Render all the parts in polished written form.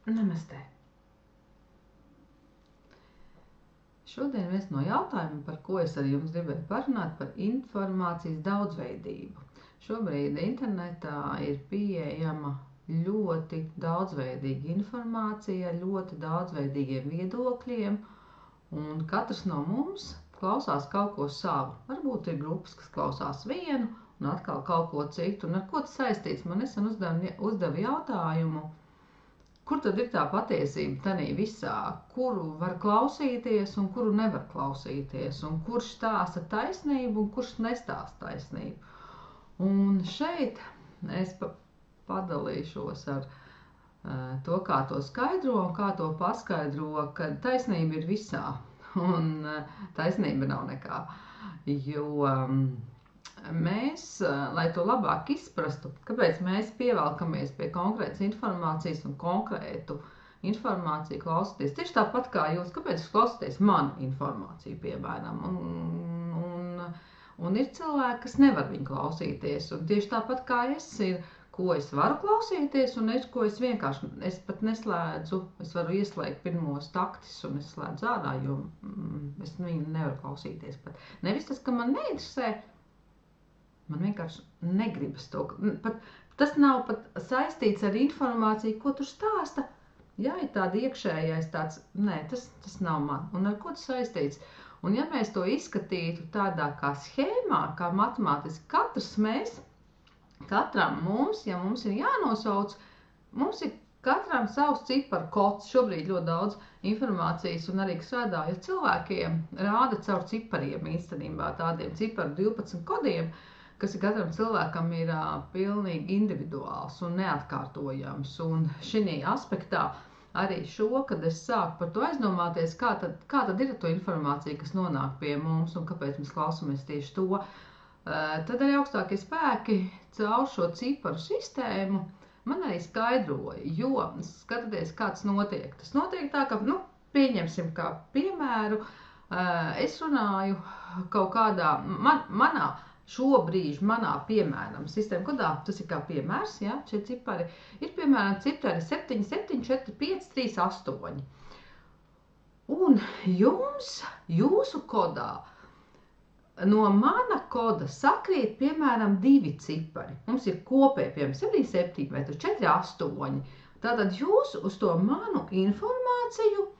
Namastē! Šodien viens no jautājumiem, par ko es ar jums gribēju parunāt, par informācijas daudzveidību. Šobrīd internetā ir pieejama ļoti daudzveidīga informācija, ļoti daudzveidīgiem viedokļiem, un katrs no mums klausās kaut ko savu. Varbūt ir grupas, kas klausās vienu, un atkal kaut ko citu, un ar ko tas saistīts. Man nesen uzdeva jautājumu, kur tad ir tā patiesība tanī visā, kuru var klausīties un kuru nevar klausīties, un kurš stāsta taisnību un kurš nestāsta taisnību. Un šeit es padalīšos ar to, kā to skaidro un kā to paskaidro, ka taisnība ir visā, un taisnība nav nekā. Jo mēs, lai to labāk izprastu, kāpēc mēs pievelkamies pie konkrētas informācijas un konkrētu informāciju klausoties. Tieši tāpat kā jūs, kāpēc jūs klausāties manu informāciju, piemēram. Un ir cilvēki, kas nevar viņu klausīties. Un tieši tāpat kā es ir, ko es varu klausīties, un ko es vienkārši, es pat neslēdzu, es varu ieslēgt pirmos taktis, un es slēdzu ārā, jo es viņu nevaru klausīties pat. Nevis tas, ka man neinteresē, man vienkārši negribas to. Tas nav pat saistīts ar informāciju, ko tur stāsta. Jā, ir tāda iekšējais tāds, nē, tas nav man. Un ar ko tas saistīts? Un ja mēs to izskatītu tādā kā schēmā, kā matemātiski, katram mums, ja mums ir jānosauc, mums ir katram savs ciparu kods. Šobrīd ļoti daudz informācijas un arī strādājot cilvēkiem rāda caur cipariem īstenībā, tādiem ciparu 12 kodiem, kas ir katram cilvēkam ir pilnīgi individuāls un neatkārtojams. Un šī aspektā arī kad es sāku par to aizdomāties, kā tad ir to informācija, kas nonāk pie mums un kāpēc mēs klausamies tieši to, tad arī augstākie spēki caur šo ciparu sistēmu man arī skaidroja, jo skatoties, kā tas notiek. Tas notiek tā, ka, pieņemsim kā piemēru, es runāju kaut kādā, šobrīd manā, piemēram, sistēma kodā, tas ir kā piemērs, ja, šie cipari, ir piemēram cipari 7, 7, 4, 5, 3, 8. Un jūsu kodā, no mana koda sakrīt, piemēram, 2 cipari. Mums ir kopēji, piemēram, 7, 7 vai 4, 8. Tātad jūs uz to manu informāciju,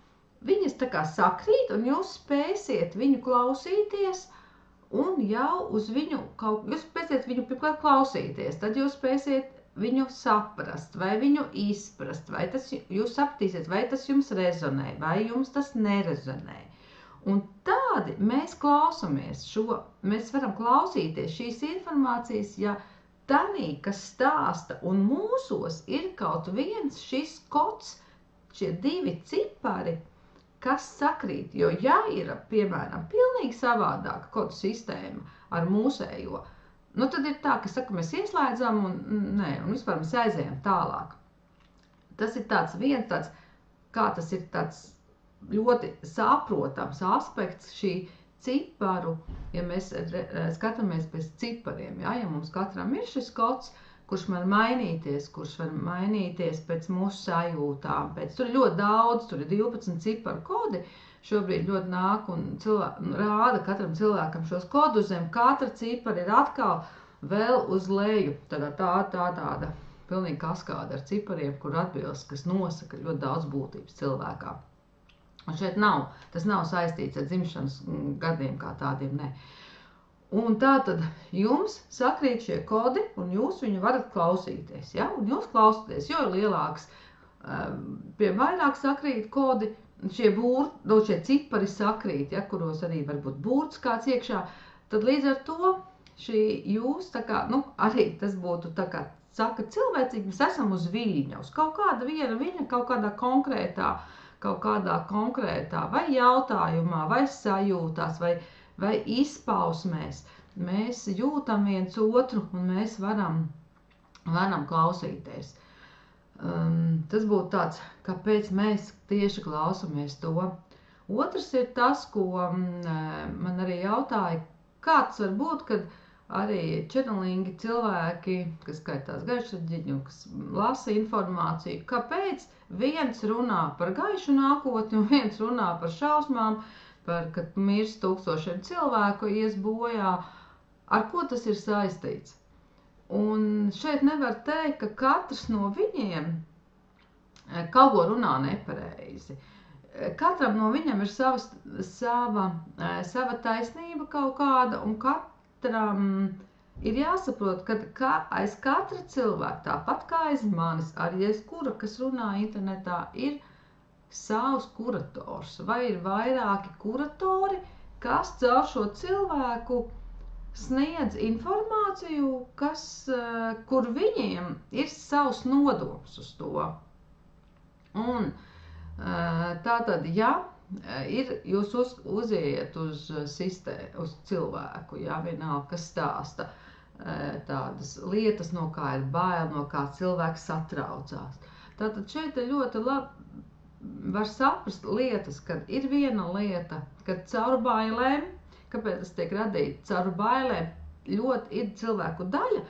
viņas tā kā sakrīt, un jūs spēsiet viņu klausīties, un jau uz viņu, jūs spēsiet viņu pirmkārt klausīties, tad jūs spēsiet viņu saprast, vai viņu izprast, vai jūs sapratīsiet, vai tas jums rezonē, vai jums tas nerezonē. Un tādi mēs klausamies mēs varam klausīties šīs informācijas, ja tanī, kas stāsta, un mūsos ir kaut viens šis kods, šie 2 cipari, kas sakrīt, jo ja ir, piemēram, pilnīgi savādāka kodu sistēma ar mūsējo, tad ir tā, ka saka, mēs ieslēdzam un vispār mēs aizējam tālāk. Tas ir kā tas ir tāds ļoti saprotams aspekts šī ciparu, ja mēs skatāmies pēc cipariem, ja mums katram ir šis kods, kurš var mainīties pēc mūsu sajūtām. Tur ir ļoti daudz, tur ir 12 ciparu kodi, šobrīd ļoti nāk un rāda katram cilvēkam šos kodus, zem katra cipara ir atkal vēl uz leju, tāda pilnīgi kaskāda ar cipariem, kur atbilst, kas nosaka ļoti daudz būtības cilvēkā. Un šeit tas nav saistīts ar dzimšanas gadiem kā tādiem, ne. Un tātad jums sakrīt šie kodi, un jūs viņu varat klausīties, ja? Un jūs klausāties, jo ir lielāks, vairāk sakrīt kodi, šie cipari sakrīt, ja, kuros arī var būt burts kāds iekšā, tad līdz ar to jūs, arī tas būtu saka cilvēcīgi, mēs esam uz viļņa, uz kaut kāda viena viļņa, kaut kādā konkrētā vai jautājumā, vai sajūtās, vai izpausmēs. Mēs jūtam viens otru un mēs varam klausīties. Tas būtu tāds, kāpēc mēs tieši klausamies to. Otrs ir tas, ko man arī jautāja, kā tas var būt, kad arī čenelingi cilvēki, kas skaitās gaišraģiņu, kas lasa informāciju, kāpēc viens runā par gaišu nākotni un viens runā par šausmām, par, kad mirst tūkstošiem cilvēku, ies bojā, ar ko tas ir saistīts. Un šeit nevar teikt, ka katrs no viņiem kaut ko runā nepareizi. Katram no viņiem ir sava taisnība kaut kāda, un katram ir jāsaprot, ka aiz katra cilvēka, tāpat kā aiz manis, arī aiz kura, kas runā internetā, ir savs kurators, vai ir vairāki kuratori, kas caur šo cilvēku sniedz informāciju, kur viņiem ir savs nodoms uz to. Un tātad, ja jūs uziet uz sistēmu, uz cilvēku, ja vienalga, kas stāsta tādas lietas, no kā ir bail, no kā cilvēks satraucās. Tātad šeit ir ļoti labi var saprast lietas, kad ir viena lieta, kad caur bailēm, kāpēc tas tiek radīts, caur bailēm ļoti ir cilvēku daļa,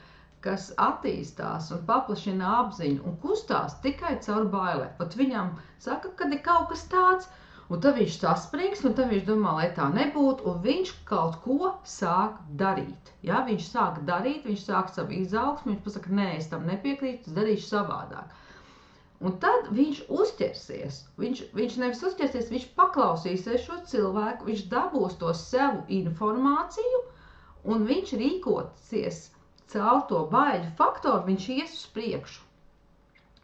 kas attīstās un paplašina apziņu un kustās tikai caur bailēm. Pat viņam saka, kad ir kaut kas tāds, un tad viņš sasprings, un tad viņš domā, lai tā nebūtu, un viņš kaut ko sāk darīt. Ja? Viņš sāk darīt, viņš sāk savu izaugsmu, viņš pasaka, nē, es tam nepiekrītu, es darīšu savādāk. Un tad viņš uzķersies, viņš nevis uzķersies, viņš paklausīsies šo cilvēku, viņš dabūs to savu informāciju, un viņš rīkosies caur to baiļu faktoru, viņš ies uz priekšu.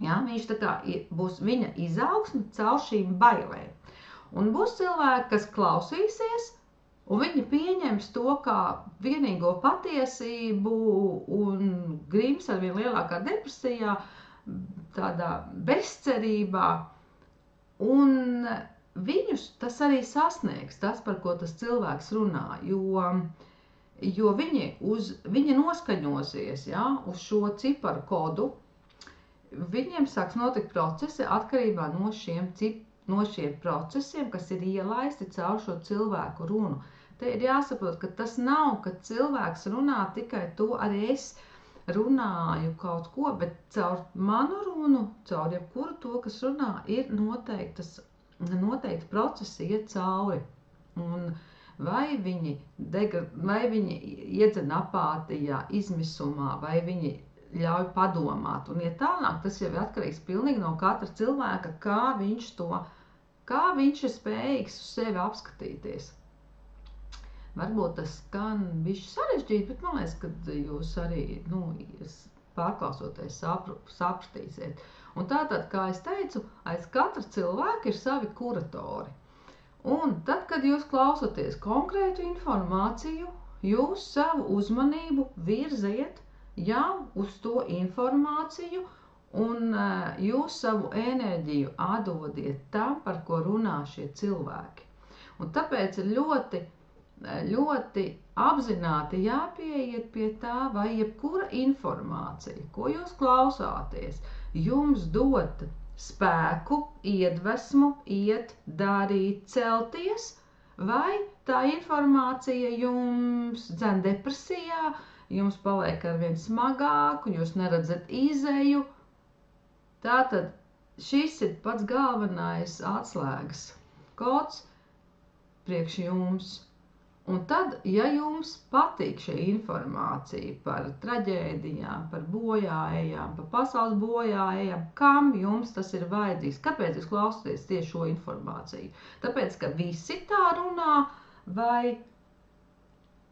Ja? Viņš tā kā būs viņa izaugsme caur šīm bailēm. Un būs cilvēki, kas klausīsies, un viņi pieņems to kā vienīgo patiesību un grims ar vien lielākā depresijā, tādā bezcerībā, un viņus tas arī sasniegs, tas, par ko tas cilvēks runā, jo viņi noskaņosies, ja, uz šo ciparu kodu, viņiem sāks notikt procesi atkarībā no šiem procesiem, kas ir ielaisti caur šo cilvēku runu. Te ir jāsaprot, ka tas nav, ka cilvēks runā tikai to, arī es runāju kaut ko, bet caur manu runu, caur jebkuru to, kas runā, ir noteikti procesi iet cauri. Un vai viņi iedzen apātijā, izmisumā, vai viņi ļauj padomāt un iet tālāk, tas jau ir atkarīgs pilnīgi no katra cilvēka, kā viņš ir spējīgs uz sevi apskatīties. Varbūt tas skan bišķi sarežģīti, bet man liekas, ka jūs arī, pārklausoties sapratīsiet. Un tātad, kā es teicu, aiz katra cilvēka ir savi kuratori. Un tad, kad jūs klausoties konkrētu informāciju, jūs savu uzmanību virziet jau uz to informāciju, un jūs savu enerģiju atdodiet tam, par ko runā šie cilvēki. Un tāpēc ir ļoti apzināti jāpieiet pie tā, vai jebkura informācija, ko jūs klausāties, jums dod spēku, iedvesmu, iet, darīt, celties, vai tā informācija jums dzen depresijā, jums paliek arvien smagāk, un jūs neredzat izeju. Tātad šis ir pats galvenais atslēgas kods priekš jums. Un tad, ja jums patīk šī informācija par traģēdijām, par bojājām, par pasaules bojājām, kam jums tas ir vajadzīgs? Kāpēc jūs klausāties tieši šo informāciju? Tāpēc, ka visi tā runā, vai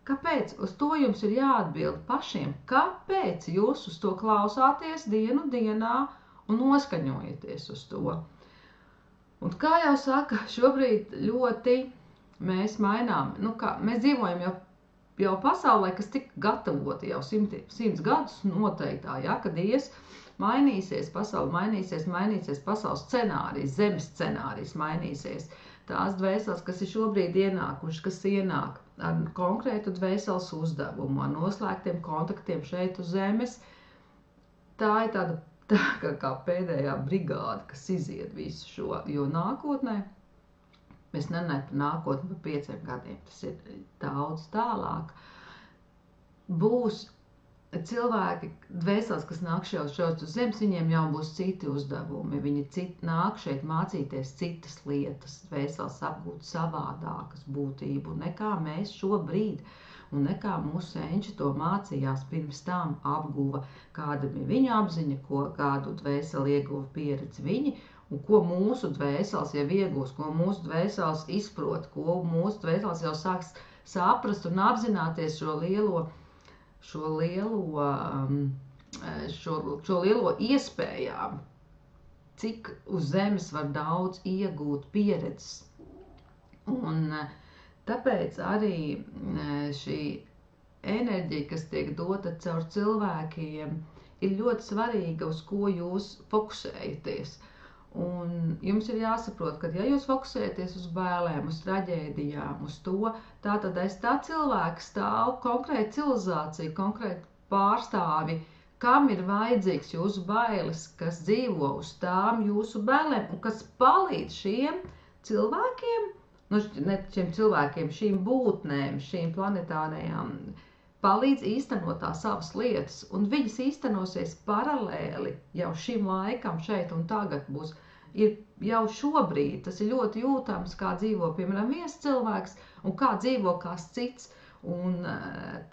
kāpēc? Uz to jums ir jāatbild pašiem. Kāpēc jūs uz to klausāties dienu dienā un noskaņojaties uz to? Un kā jau saka, šobrīd ļoti mēs mainām, mēs dzīvojam jau pasaulē, kas tik gatavota jau 100 gadus noteiktā, ja, kad mainīsies, pasaule mainīsies pasaules scenārijs, zemes scenārijs mainīsies. Tās dvēseles, kas ir šobrīd ienākušas, kas ienāk ar konkrētu dvēseles uzdevumu, ar noslēgtiem kontaktiem šeit uz zemes, tā ir tāda kā pēdējā brigāde, kas iziet visu šo, jo nākotnē, mēs nenāk par nākotni par 5 gadiem, tas ir daudz tālāk. būs cilvēki, dvēseles, kas nāk šeit uz zemes, viņiem jau būs citi uzdevumi. Viņi nāk šeit mācīties citas lietas, dvēseles apgūt savādākas būtību nekā mēs šobrīd. Un nekā mūsu senči to mācījās pirms tam apguva, kāda bija viņa apziņa, kādu dvēseli ieguva pieredzi viņi, un ko mūsu dvēseles jau iegūs, ko mūsu dvēseles izprot, ko mūsu dvēseles jau sāks saprast un apzināties šo lielo iespējām, cik uz zemes var daudz iegūt pieredzes. Un tāpēc arī šī enerģija, kas tiek dota caur cilvēkiem, ir ļoti svarīga, uz ko jūs fokusējaties. Un jums ir jāsaprot, ka ja jūs fokusējaties uz bailēm, uz traģēdijām, uz to, tātad aiz tā cilvēka stāv konkrēta civilizācija, konkrēti pārstāvi, kam ir vajadzīgs jūsu bailes, kas dzīvo uz tām jūsu bailēm un kas palīdz šiem cilvēkiem, šīm būtnēm, šīm planetārajām, palīdz īstenot tās savas lietas, un viņas īstenosies paralēli jau šim laikam šeit un tagad ir jau šobrīd. Tas ir ļoti jūtams, kā dzīvo, piemēram, viens cilvēks un kā dzīvo kāds cits, un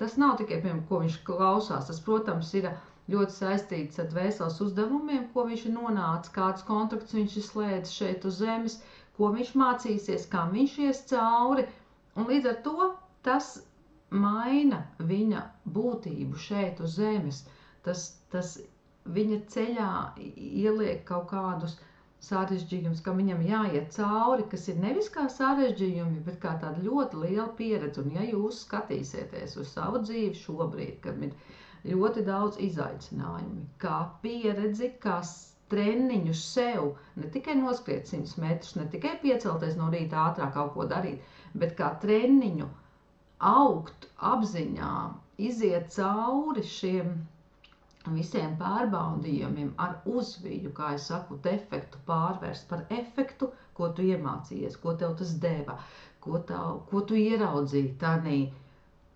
tas nav tikai, piemēram, ko viņš klausās, tas, protams, ir ļoti saistīts ar dvēseles uzdevumiem, ko viņš ir nonācis, kādus kontraktus viņš ir slēdzis šeit uz zemes, ko viņš mācīsies, kā viņš ies cauri, un līdz ar to tas maina viņa būtību šeit uz zemes. Tas viņa ceļā ieliek kaut kādus sarežģījumus, kam viņam jāiet cauri, kas ir nevis kā sarežģījumi, bet kā tāda ļoti liela pieredze. Un ja jūs skatīsieties uz savu dzīvi šobrīd, kad ir ļoti daudz izaicinājumu, kā pieredzi, kā treniņu sev, ne tikai noskriet 100 metrus, ne tikai piecelties no rīta ātrāk kaut ko darīt, bet kā treniņu augt apziņā, iziet cauri šiem visiem pārbaudījumiem ar uzviju, kā es saku, defektu pārvērst par efektu, ko tu iemācījies, ko tev tas deva, ko tu ieraudzīji tanī.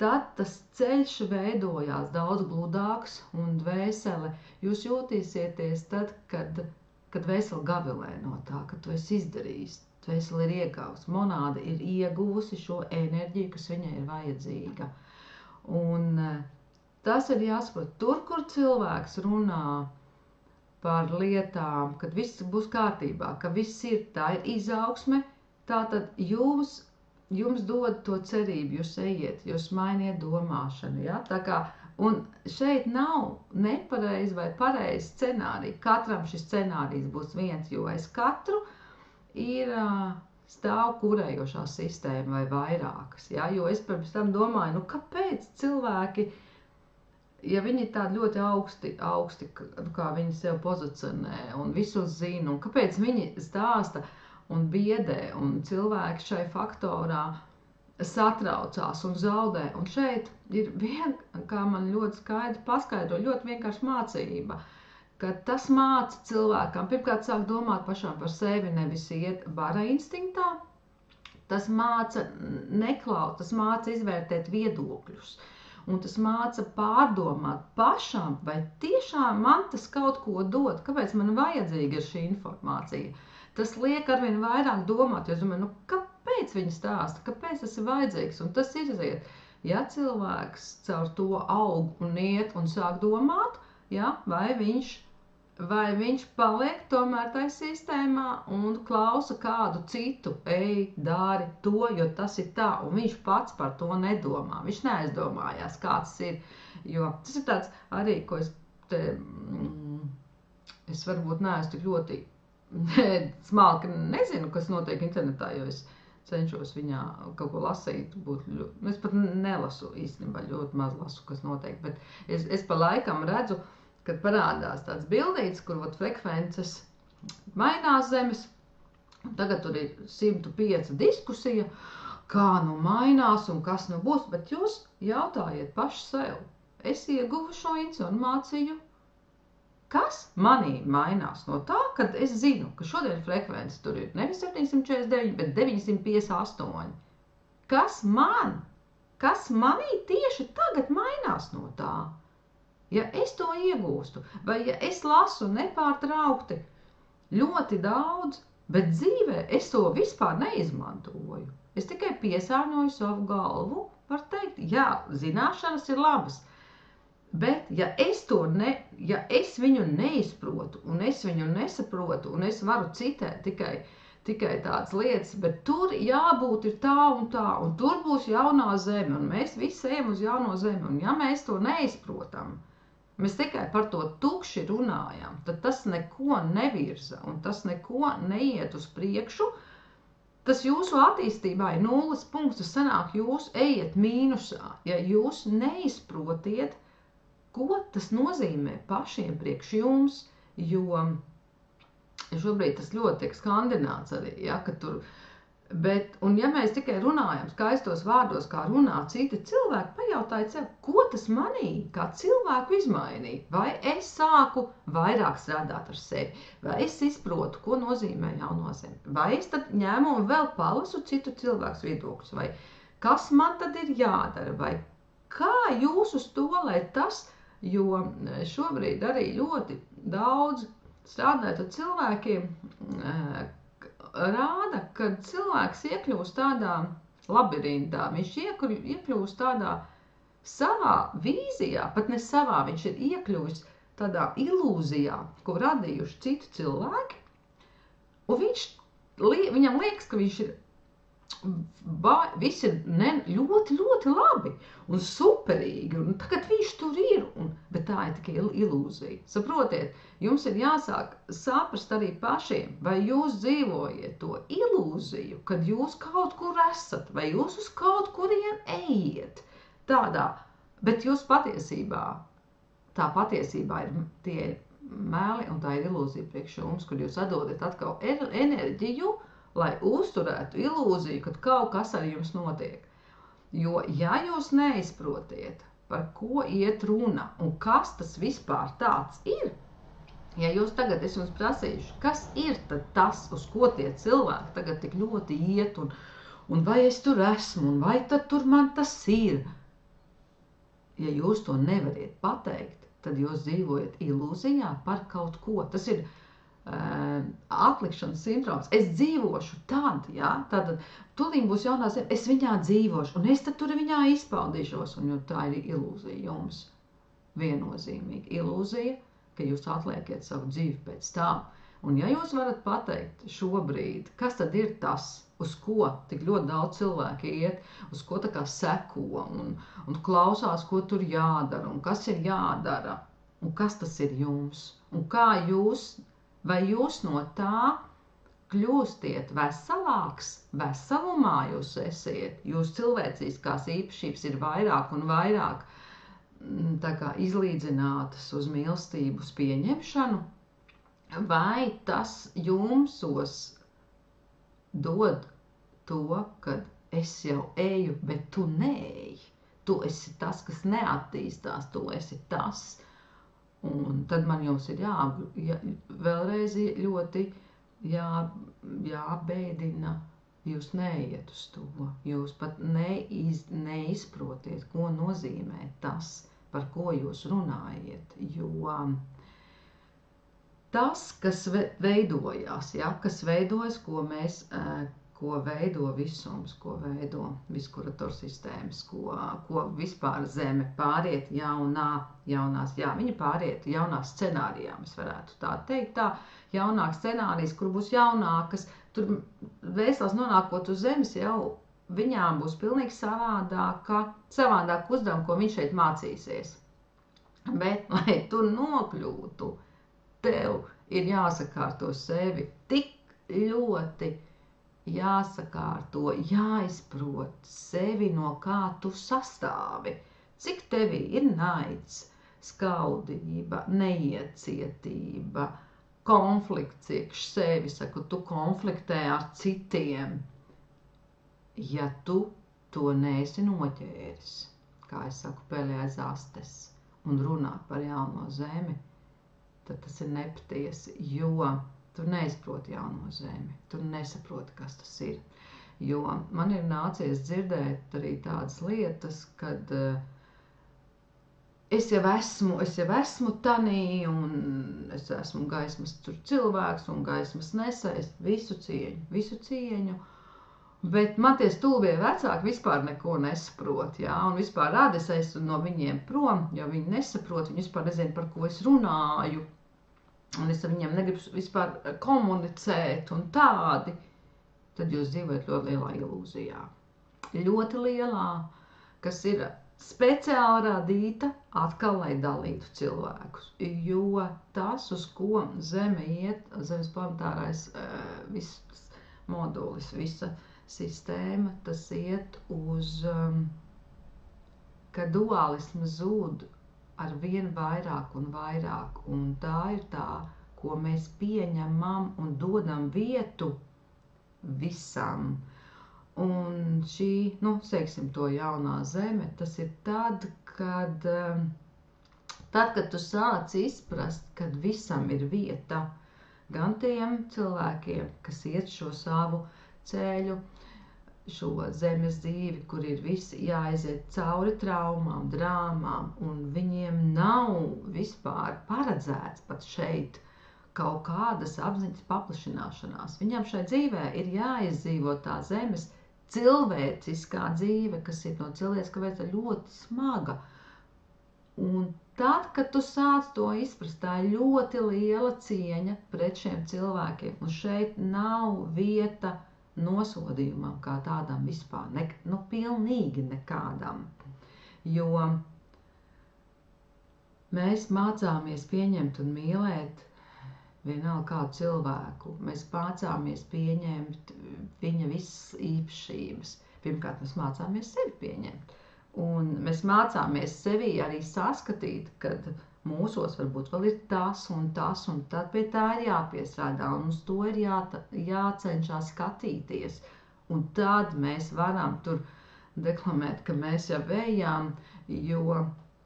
Tad tas ceļš veidojās daudz gludāks un dvēsele. Jūs jūtīsieties tad, kad dvēsele gavilē no tā, kad tu esi izdarījis. Dvēsele ir iegāvusi, monāde ir ieguvusi šo enerģiju, kas viņai ir vajadzīga. Un tas ir jāsaprot. Tur, kur cilvēks runā par lietām, kad viss būs kārtībā, ka viss ir, tā ir izaugsme, tātad jums dod to cerību, jūs ejiet, jūs mainiet domāšanu. Ja? Tā kā, un šeit nav nepareizi vai pareizi scenāriji. Katram šis scenārijs būs viens, jo aiz katru ir stāv kurējošā sistēma vai vairākas. Ja? Jo es pirms tam domāju, kāpēc cilvēki, ja viņi ir tādi ļoti augsti, kā viņi sev pozicionē un visus zina, un kāpēc viņi stāsta un biedē, un cilvēki šai faktorā satraucās un zaudē. Un šeit ir kā man ļoti skaidri paskaidro, ļoti vienkārši mācība, ka tas māca cilvēkam, pirmkārt sāk domāt pašām par sevi, nevis iet bara instinktā, tas māca neklaut, tas māca izvērtēt viedokļus, un tas māca pārdomāt pašām, vai tiešām man tas kaut ko dod, kāpēc man vajadzīga ir šī informācija. Tas liek arvien vairāk domāt, jo es domāju, kāpēc viņi stāsta, kāpēc tas ir vajadzīgs, un tas iziet. Ja cilvēks caur to aug un iet un sāk domāt, ja, vai viņš paliek tomēr tai sistēmā un klausa kādu citu, dari to, jo tas ir tā, un viņš pats par to nedomā, viņš neaizdomājās, kāds ir, jo tas ir tāds arī, ko es varbūt neesmu tik ļoti smalki nezinu, kas notiek internetā, jo es cenšos viņā kaut ko lasīt. Es pat nelasu īstenībā, ļoti maz lasu, kas notiek, bet es pa laikam redzu, kad parādās tāds bildīts, kur frekvences mainās zemes. Tagad tur ir 105 diskusija, kā nu mainās un kas nu būs, bet jūs jautājiet paši sev. Es ieguvu šo informāciju. Kas manī mainās no tā, kad es zinu, ka šodien frekvence tur ir nevis 749, bet 958? Kas man? kas manī tieši tagad mainās no tā. Ja es to iegūstu, vai ja es lasu nepārtraukti ļoti daudz, bet dzīvē es to vispār neizmantoju. Es tikai piesārņoju savu galvu, var teikt, jā, zināšanas ir labas, bet ja es viņu neizprotu, un es viņu nesaprotu, un es varu citēt tikai tādas lietas, bet tur jābūt ir tā, un tur būs jaunā zeme, un mēs visi ejam uz jauno zemi, un ja mēs to neizprotam, mēs tikai par to tukši runājam, tad tas neko nevirza, un tas neko neiet uz priekšu, tas jūsu attīstībā ir 0 punkts, tas sanāk, jūs ejat mīnusā, ja jūs neizprotiet, ko tas nozīmē pašiem priekš jums, jo šobrīd tas ļoti tiek skandināts arī, ja, ka tur, un ja mēs tikai runājam skaistos vārdos, kā runā citi cilvēki, pajautājiet sev, ko tas manī, kā cilvēku izmainīja, vai es sāku vairāk strādāt ar sevi, vai es izprotu, ko nozīmē jauno zemi, vai es tad ņēmu un vēl palasu citu cilvēku viedokļus, vai kas man tad ir jādara, vai kā jūs uz to, lai tas, jo šobrīd arī ļoti daudz strādājot ar cilvēkiem, rāda, ka cilvēks iekļūst tādā labirintā, viņš iekļūst tādā savā vīzijā, pat ne savā, viņš ir iekļūst tādā ilūzijā, ko radījuši citi cilvēki, un viņam liekas, ka viņš ir viss ir ļoti, ļoti labi un superīgi, un tagad viņš tur ir, bet tā ir tikai ilūzija. Saprotiet, jums ir jāsāk saprast arī pašiem, vai jūs dzīvojat to ilūziju, kad jūs kaut kur esat, vai jūs uz kaut kurien ejiet, tādā, bet jūs patiesībā, tā patiesībā ir tie meli, un tā ir ilūzija priekš jums, kur jūs atdodat atkal enerģiju, lai uzturētu ilūziju, kad kaut kas ar jums notiek. Jo, ja jūs neizprotiet, par ko iet runa un kas tas vispār tāds ir, ja jūs tagad, es jums prasīšu, kas ir tad tas, uz ko tie cilvēki tagad tik ļoti iet, un vai es tur esmu, un vai tad tur man tas ir, ja jūs to nevariet pateikt, tad jūs dzīvojat ilūzijā par kaut ko. Tas ir atlikšanas sindroms. Es dzīvošu tad, ja, tad tūlīt būs jaunā zeme, es viņā dzīvošu, un es tad tur viņā izpaudīšos, un tā ir ilūzija jums. Viennozīmīga ilūzija, ka jūs atliekiet savu dzīvi pēc tā. Un ja jūs varat pateikt šobrīd, kas tad ir tas, uz ko tik ļoti daudz cilvēki iet, uz ko tā kā seko, un klausās, ko tur jādara, un kas ir jādara, un kas tas ir jums, un kā jūs, vai jūs no tā kļūstiet veselāks, veselumā jūs esiet, jūs cilvēciskās īpašības ir vairāk un vairāk tā kā izlīdzinātas uz mīlestības pieņemšanu, vai tas jumsos dod to, kad es jau eju, bet tu neeji, tu esi tas, kas neattīstās, tu esi tas. Un tad man jums ir vēlreiz ļoti jābēdina, jūs neiet uz to, jūs pat neizprotiet, ko nozīmē tas, par ko jūs runājiet, jo tas, kas veidojās, ja, kas veidojas, ko veido visums, ko veido viskurators sistēmas, ko vispār zeme pāriet viņa pāriet jaunā scenārijā, mēs varētu tā teikt, tā jaunāks scenārijs, kur būs jaunākas, tur vēsels nonākot uz zemes jau viņām būs pilnīgi savādāk uzdevumi, ko viņš šeit mācīsies. Bet, lai tu nokļūtu, tev ir jāsakārto sevi tik ļoti, jāsakārto, jāizprot sevi, no kā tu sastāvi, cik tevī ir naids, skaudība, neiecietība, konflikts iekš sevi, saku, tu konfliktē ar citiem, ja tu to neesi noķēris, kā es saku, pelē aiz astes un runā par jauno zemi, tad tas ir nepatiesi, jo tu neizproti jauno zemi, tu nesaproti, kas tas ir. Jo man ir nācies dzirdēt arī tādas lietas, kad es jau esmu tanī, un es esmu gaismas tur cilvēks un gaismas nesējs, visu cieņu. Bet man tie stulbie vecāki vispār neko nesaprot, jā, un vispār rādes es no viņiem prom, jo viņi nesaprot, viņi vispār nezina, par ko es runāju, un es ar viņiem negribu vispār komunicēt un tādi, tad jūs dzīvojat ļoti lielā ilūzijā. Ļoti lielā, kas ir speciāli radīta atkal, lai dalītu cilvēkus, jo tas, uz ko Zeme iet, Zemes planetārais viss modulis, visa sistēma, tas iet uz, ka dualisma zūd ar vien vairāk un vairāk, un tā ir tā, ko mēs pieņemam un dodam vietu visam. Un šī, teiksim, to jaunā Zeme, tas ir tad, kad tu sāc izprast, kad visam ir vieta, gan tiem cilvēkiem, kas iet šo savu ceļu, šo zemes dzīvi, kur ir visi jāaiziet cauri traumām, drāmām, un viņiem nav vispār paredzēts pat šeit kaut kādas apziņas paplašināšanās. Viņam šai dzīvē ir jāizdzīvo tā zemes cilvēciskā dzīve, kas ir no cilvēciskā veidā ļoti smaga. Un tad, kad tu sāc to izprast, tā ir ļoti liela cieņa pret šiem cilvēkiem, un šeit nav vieta nosodījumam kā tādam vispār, pilnīgi nekādam, jo mēs mācāmies pieņemt un mīlēt vienalga kādu cilvēku, mēs mācāmies pieņemt viņa visas īpašības. Pirmkārt, mēs mācāmies sevi pieņemt, un mēs mācāmies sevī arī saskatīt, kad mūsos varbūt vēl ir tas, un tad pie tā ir jāpiestrādā, un uz to ir jācenšas skatīties. Un tad mēs varam tur deklamēt, ka mēs jau ejam, jo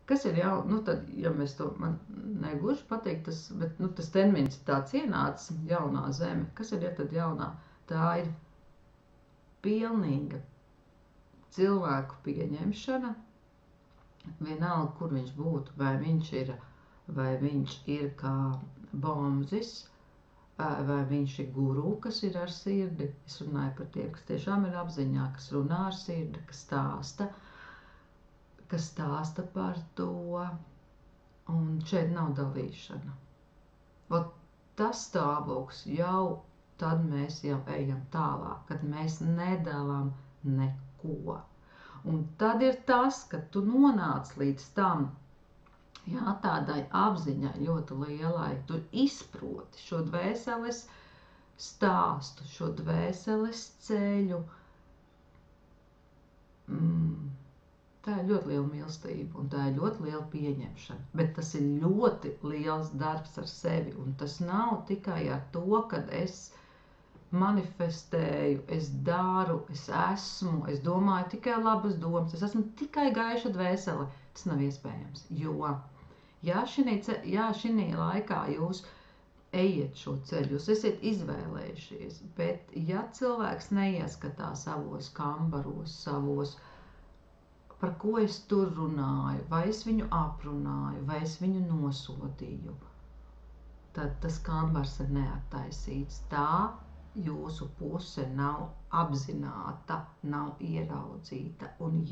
kas ir jau, tad, ja mēs to, man negluži patīk, bet tas termins ir tāds ienācis, jaunā Zeme. Kas ir, ja tad jaunā? Tā ir pilnīga cilvēku pieņemšana, vienalga, kur viņš būtu, vai viņš ir kā Bomzis, vai viņš ir guru, kas ir ar sirdi. Es runāju par tiem, kas tiešām ir apziņā, kas runā ar sirdi, kas stāsta par to, un šeit nav dalīšana. Tas stāvoklis jau, tad mēs jau ejam tālāk, kad mēs nedalām neko. Un tad ir tas, ka tu nonāc līdz tam, tādai apziņai ļoti lielai, tu izproti šo dvēseles stāstu, šo dvēseles ceļu. Tā ir ļoti liela mīlestība un tā ir ļoti liela pieņemšana, bet tas ir ļoti liels darbs ar sevi, un tas nav tikai ar to, kad es manifestēju, es daru, es esmu, es domāju tikai labas domas, es esmu tikai gaiša dvēsele. Tas nav iespējams, jo, šī laikā jūs ejiet šo ceļu, jūs esat izvēlējušies, bet ja cilvēks neieskatās savos kambaros, par ko es tur runāju, vai es viņu aprunāju, vai es viņu nosodīju, tad tas kambars ir neattaisīts. Tā jūsu puse nav apzināta, nav ieraudzīta. Un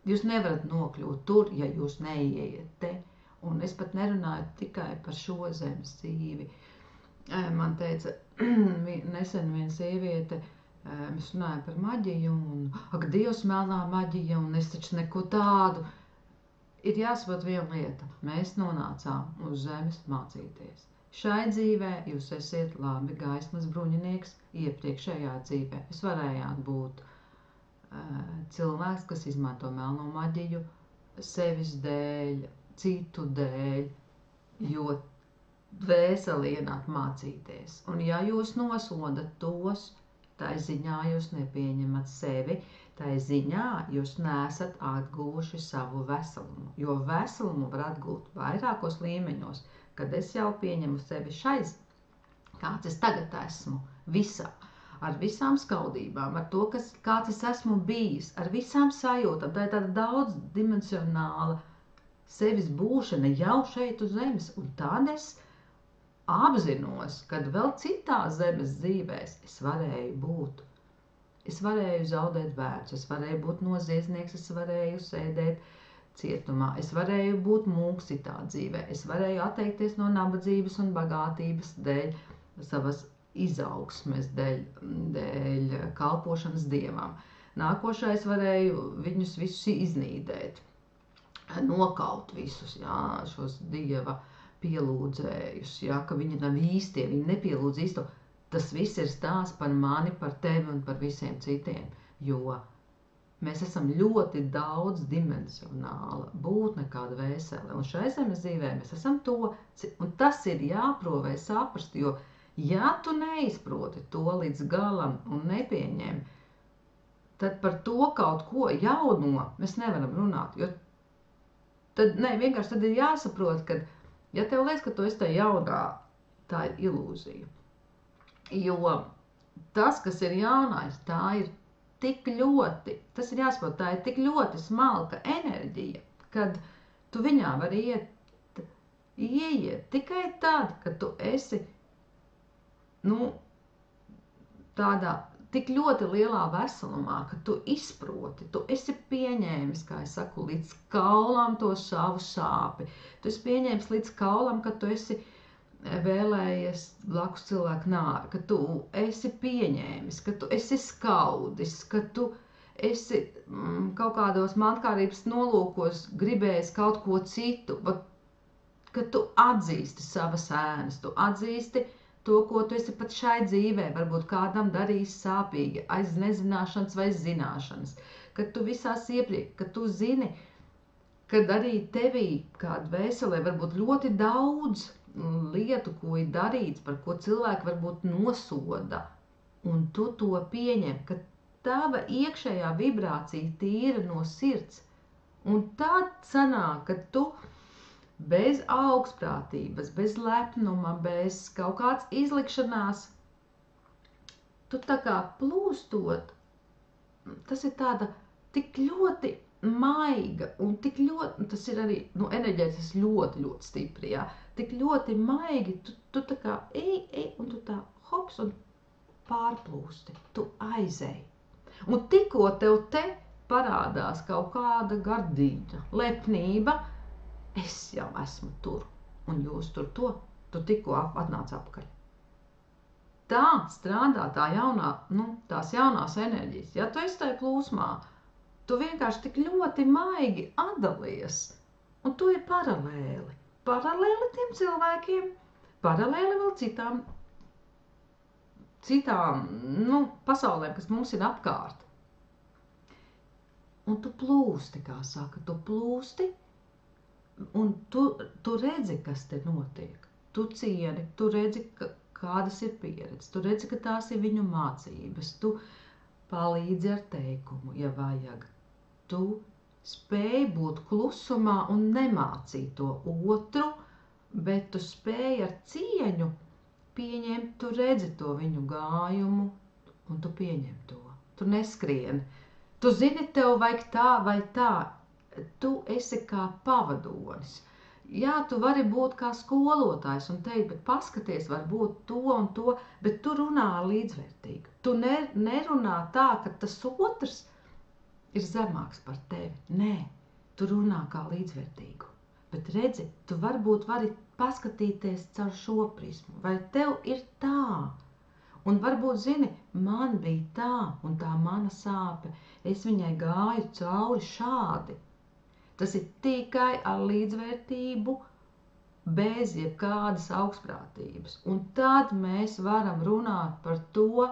jūs nevarat nokļūt tur, ja jūs neieiet te. Un es pat nerunāju tikai par šo zemes dzīvi. Man teica, nesen viena sieviete, mēs runājam par maģiju, un ak, Dievs, melnā maģija, un es taču neko tādu. Ir jāsaprot viena lieta. Mēs nonācām uz zemes mācīties. Šai dzīvē jūs esiet labi gaismas bruņinieks, iepriekšējā dzīvē. Jūs varējāt būt cilvēks, kas izmanto melno maģiju sevis dēļ, citu dēļ, jo dvēseli ienāk mācīties. Un ja jūs nosodat tos, tai ziņā jūs nepieņemat sevi, tai ziņā jūs neesat atguvuši savu veselumu, jo veselumu var atgūt vairākos līmeņos, kad es jau pieņemu sevi šais, kāds es tagad esmu, visā. ar visām skaudībām, ar to, kāds es esmu bijis, ar visām sajūtām. Tā ir tāda daudzdimensionāla sevis būšana jau šeit uz zemes, un tad es apzinos, kad vēl citās zemes dzīvēs es varēju būt. Es varēju zaudēt bērnus, es varēju būt noziedznieks, es varēju sēdēt cietumā, es varēju būt mūks citā dzīvē, es varēju atteikties no nabadzības un bagātības dēļ savas izaugsmes, dēļ kalpošanas dievam. Nākošais varēju viņus visus iznīdēt, nokaut visus, jā, šos dieva pielūdzējus, jā, ka viņi nav īstie, viņi nepielūdz īsto. Tas viss ir stāsts par mani, par tevi un par visiem citiem, jo mēs esam ļoti daudzdimensionāla būtne kā dvēsele, un šai zemes dzīvē mēs esam to, un tas ir jāprovē saprast, jo ja tu neizproti to līdz galam un nepieņem, tad par to kaut ko jauno mēs nevaram runāt, jo tad, vienkārši tad ir jāsaprot, ka, ja tev liekas, ka tu esi tā jaunā, tā ir ilūzija. Jo tas, kas ir jaunais, tā ir tik ļoti, tas ir jāsaprot, tā ir tik ļoti smalka enerģija, kad tu viņā vari ieiet tikai tad, kad tu esi, tādā tik ļoti lielā veselumā, ka tu izproti, tu esi pieņēmis, kā es saku, līdz kaulam to savu sāpi, tu esi pieņēmis līdz kaulam, ka tu esi vēlējies blakus cilvēku nāvi, ka tu esi pieņēmis, ka tu esi skaudis, ka tu esi kaut kādos mantkārības nolūkos gribējis kaut ko citu, ka tu atzīsti savas ēnas, tu atzīsti to, ko tu esi pat šai dzīvē, varbūt kādam darījis sāpīgi, aiz nezināšanas vai zināšanas, ka tu visās iepriek, ka tu zini, kad arī tevī kā dvēselē varbūt ļoti daudz lietu, ko ir darīts, par ko cilvēki varbūt nosoda, un tu to pieņem, ka tava iekšējā vibrācija tīra no sirds, un tad sanāk, ka tu bez augstprātības, bez lepnuma, bez kaut kāds izlikšanās, tu tā kā plūstot, tas ir tāda tik ļoti maiga, un tik ļoti, tas ir arī, enerģētis ļoti, ļoti stipri, jā, tik ļoti maigi, tu tā kā ej, un tu tā hops un pārplūsti, tu aizej. Un tikko tev te parādās kaut kāda gardīņa, lepnība, es jau esmu tur, un jūs tur to, tu tikko atnāc apakaļ. Tā strādā tā jaunā, tās jaunās enerģijas. Ja tu esi tajā plūsmā, tu vienkārši tik ļoti maigi atdalies, un tu ir paralēli. Paralēli tiem cilvēkiem, paralēli vēl citām pasaulēm, kas mums ir apkārt. Un tu plūsti, kā saka, tu plūsti, un tu redzi, kas te notiek. Tu cieni, tu redzi, kādas ir pieredzes, tu redzi, ka tās ir viņu mācības, tu palīdzi ar teikumu, ja vajag. Tu spēj būt klusumā un nemācīt to otru, bet tu spēj ar cieņu pieņemt, tu redzi to viņu gājumu, un tu pieņem to. Tu neskrien. Tu zini, tev vajag tā vai tā. Tu esi kā pavadonis. Jā, tu vari būt kā skolotājs un teikt, bet paskaties, var būt to un to, bet tu runā līdzvērtīgi. Tu nerunā tā, ka tas otrs ir zemāks par tevi. Nē, tu runā kā līdzvērtīgu. Bet redzi, tu varbūt vari paskatīties caur šo prismu. Vai tev ir tā? Un varbūt, zini, man bija tā un tā mana sāpe. Es viņai gāju cauri šādi. Tas ir tikai ar līdzvērtību, bez jebkādas augstprātības. Un tad mēs varam runāt par to,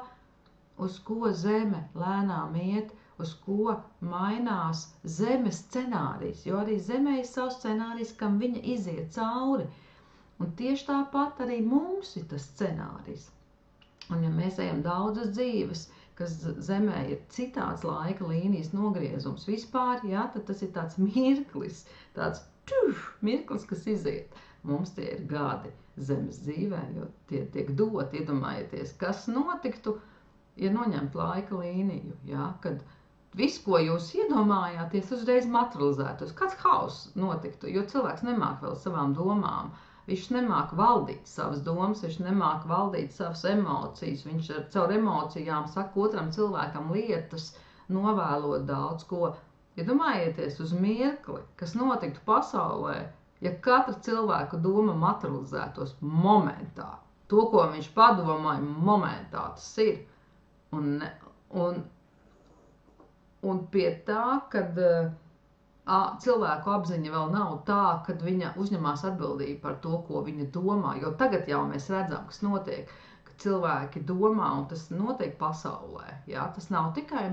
uz ko zeme lēnām iet, uz ko mainās zemes scenārijs, jo arī zemē ir savs scenārijs, kam viņa iziet cauri. Un tieši tāpat arī mums ir tas scenārijs. Un ja mēs ejam daudzas dzīves, kas zemē ir citāds laika līnijas nogriezums vispār, jā, tad tas ir tāds mirklis, mirklis, kas iziet. Mums tie ir gadi zemes dzīvē, jo tie tiek doti, iedomājieties, kas notiktu, ja noņemt laika līniju, ja, kad viss, ko jūs iedomājāties, uzreiz materializētos, kāds hauss notiktu, jo cilvēks nemāk vēl savām domām, viņš nemāk valdīt savas domas, viņš nemāk valdīt savas emocijas, viņš caur emocijām saka otram cilvēkam lietas, novēlot daudz ko. Iedomājieties uz mirkli, kas notiktu pasaulē, ja katra cilvēka doma materializētos momentā. To, ko viņš padomāja, momentā tas ir. Un pie tā, kad cilvēku apziņa vēl nav tā, kad viņa uzņemās atbildību par to, ko viņa domā. Jo tagad jau mēs redzam, kas notiek, ka cilvēki domā, un tas notiek pasaulē. Ja? Tas nav tikai